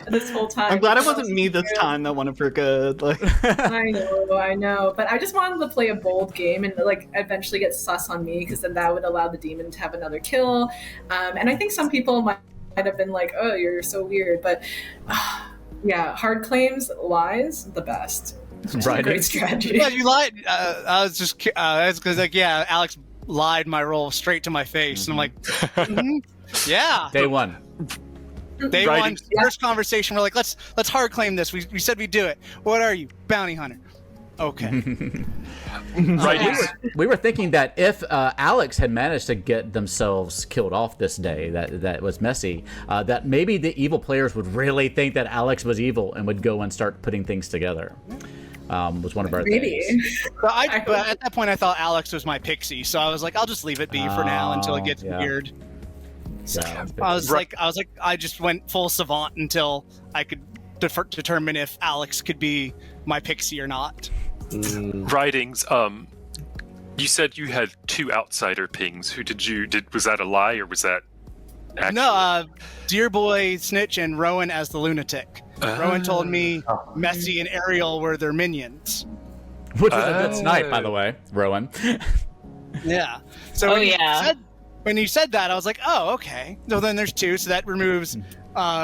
this whole time. I'm glad it wasn't me this time that won it for good. Like I know. But I just wanted to play a bold game and like eventually get sus on me, because then that would allow the demon to have another kill. And I think some people might have been like, oh, you're so weird, but yeah, hard claims, lies, the best. Right. Great strategy. Yeah, you lied. I was just because like, yeah, Alex lied my role straight to my face, and I'm like, yeah. Day one. First conversation, we're like, let's hard claim this. We said we'd do it. What are you, bounty hunter? Okay. We were thinking that if Alex had managed to get themselves killed off this day, that was Messi, that maybe the evil players would really think that Alex was evil and would go and start putting things together. Was one of our things. But at that point, I thought Alex was my pixie, so I was like, I'll just leave it be for now until it gets weird. So I was like, I just went full savant until I could determine if Alex could be my pixie or not. Writings. You said you had 2 outsider pings. Who was that a lie, or was that actual? No, Dear Boy, Snitch, and Rowan as the lunatic. Rowan told me Messi and Ariel were their minions. Which was a good snipe, by the way, Rowan. Yeah. So when you said that, I was like, oh, okay. So then there's 2, so that removes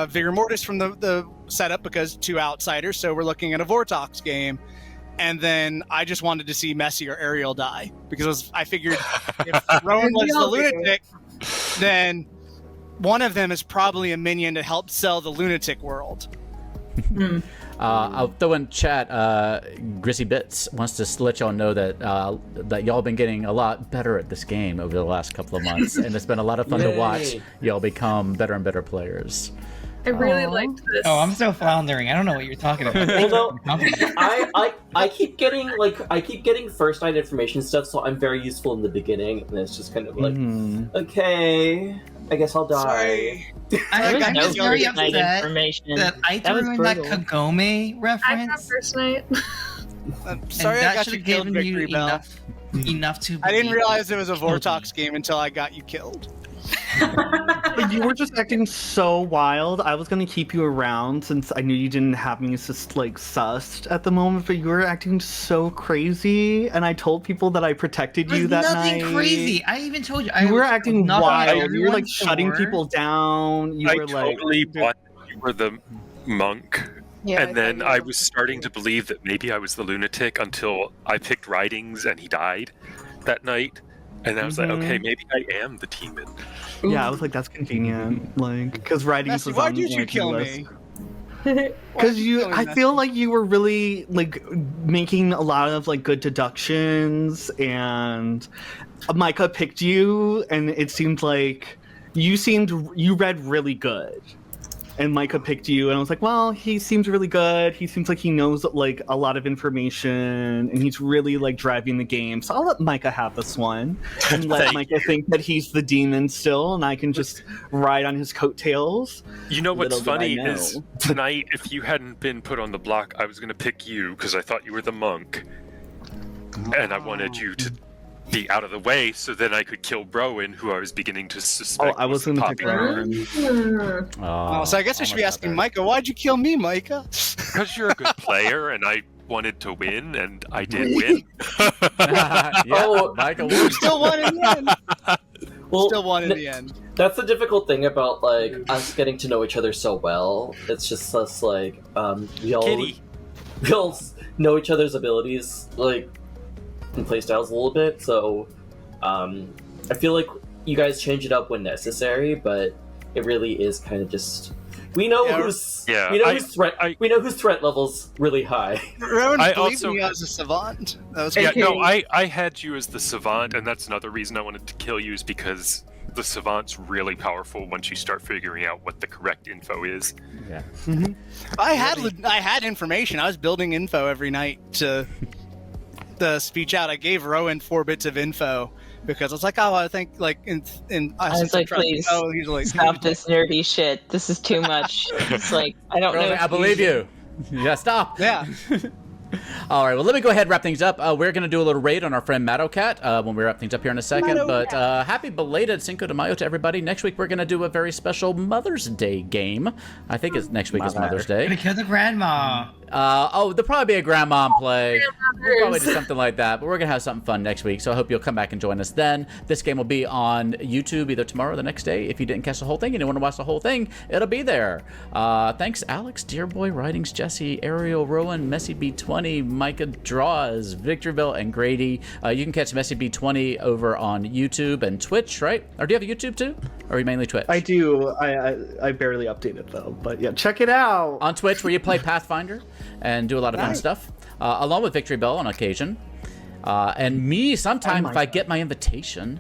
Vigor Mortis from the setup, because 2 outsiders, so we're looking at a Vortox game. And then I just wanted to see Messi or Ariel die, because I figured if Rowan was the lunatic, then one of them is probably a minion to help sell the lunatic world. I'll throw in chat. Grissy Bits wants to let y'all know that that y'all been getting a lot better at this game over the last couple of months, and it's been a lot of fun to watch y'all become better and better players. I really liked this. Oh, I'm so floundering. I don't know what you're talking about. Although I keep getting first night information stuff, so I'm very useful in the beginning, and it's just kind of like, okay, I guess I'll die. Sorry. I'm no just very first night upset information. that I That was threw in that brutal. Kagome I reference. got first night. I'm sorry, and I that got you should have killed, given you Victory Bell. enough to. I didn't believe realize it was a killed Vortox me. game until I got you killed. But you were just acting so wild. I was gonna keep you around since I knew you didn't have me sussed at the moment, but you were acting so crazy, and I told people that I protected you that night. Nothing crazy. I even told you. You were acting wild. You were like everyone's shutting door. people down. You I were like, totally thought you were the monk. Yeah, And then I was starting to believe that maybe I was the lunatic until I picked Writings and he died that night. And I was like, okay, maybe I am the demon. yeah, I was like, that's convenient, like, because writings Messi, was why on did you like, kill the me? list. Because I feel like you were really like making a lot of like good deductions, and Micah picked you, and it seemed like you read really good. And Micah picked you, and I was like, well, he seems really good. He seems like he knows like a lot of information, and he's really like driving the game. So I'll let Micah have this one, and let Micah think that he's the demon still, and I can just ride on his coattails. You know what's Little did I funny know. is tonight, if you hadn't been put on the block, I was going to pick you because I thought you were the monk. And I wanted you to be out of the way so then I could kill Rowan, who I was beginning to suspect. I was gonna pick Rowan. Oh, so I guess I should be asking Micah, why'd you kill me, Micah? Because you're a good player and I wanted to win, and I did win. Michael won. Still won in the end. Well, Still won in the end. That's the difficult thing about like us getting to know each other so well. It's just us like we all know each other's abilities like and playstyles a little bit. So I feel like you guys change it up when necessary, but it really is kind of just we know whose threat level's really high. Rowan I believed also- me as a savant. That was Yeah, good. no, I had you as the savant, and that's another reason I wanted to kill you, is because the savant's really powerful once you start figuring out what the correct info is. Yeah. I had information. I was building info every night to the speech out. I gave Rowan 4 bits of info because I was like, oh, I think like in I was like, please he's like, stop this nerdy shit. This is too much. It's like I don't know. I believe you. Yeah, stop. Yeah. All right, well, let me go ahead and wrap things up. We're going to do a little raid on our friend Madocat when we wrap things up here in a second. But happy belated Cinco de Mayo to everybody. Next week, we're going to do a very special Mother's Day game. I think next week is Mother's Day. Gonna kill the grandma. There'll probably be a grandma play. We'll probably do something like that, but we're going to have something fun next week, so I hope you'll come back and join us then. This game will be on YouTube either tomorrow or the next day. If you didn't catch the whole thing and you want to watch the whole thing, it'll be there. Thanks, Alex, Dearboy, Writings, Jesse, Ariel, Rowan, Messy B20, Micah Draws, Victor Bell, and Grady. You can catch Messy B20 over on YouTube and Twitch, right? Or do you have a YouTube too? Or are you mainly Twitch? I do. I barely update it though, but yeah, check it out. On Twitch, where you play Pathfinder and do a lot of fun stuff, along with Victory Bell on occasion, and me sometime if I get my invitation.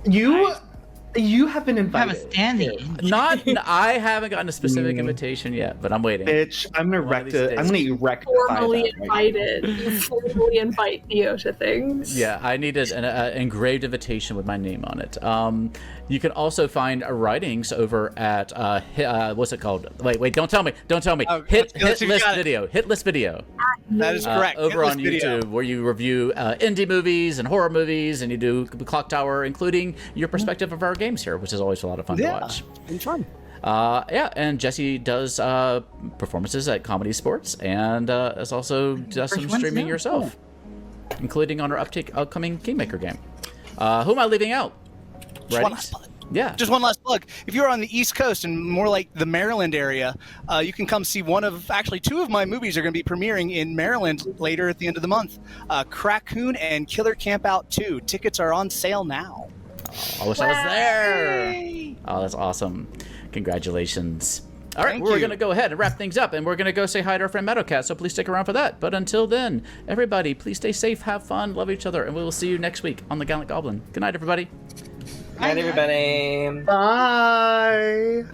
You have been invited. Have a standing. I haven't gotten a specific invitation yet, but I'm waiting. Bitch, I'm gonna rectify Formally that invited. You formally invite Theo to things. Yeah, I needed an engraved invitation with my name on it. You can also find Writings over at what's it called? Wait, don't tell me. Hit list video. Hit list video. That is correct. Over Hit on list video. YouTube, where you review indie movies and horror movies, and you do Clocktower, including your perspective of our games here, which is always a lot of fun to watch. It's fun. And Jesse does performances at Comedy Sports, and does some streaming yourself, including on our upcoming Kingmaker game. Who am I leaving out? Just one last plug. Yeah. Just one last plug. If you're on the East Coast and more like the Maryland area, you can come see actually two of my movies are going to be premiering in Maryland later at the end of the month. Crackoon and Killer Camp Out 2. Tickets are on sale now. I wish I was there. Oh, that's awesome. Congratulations. All right, we're going to go ahead and wrap things up, and we're going to go say hi to our friend Meadowcat, so please stick around for that. But until then, everybody, please stay safe, have fun, love each other, and we will see you next week on The Gallant Goblin. Good night, everybody. Good night, everybody. Bye.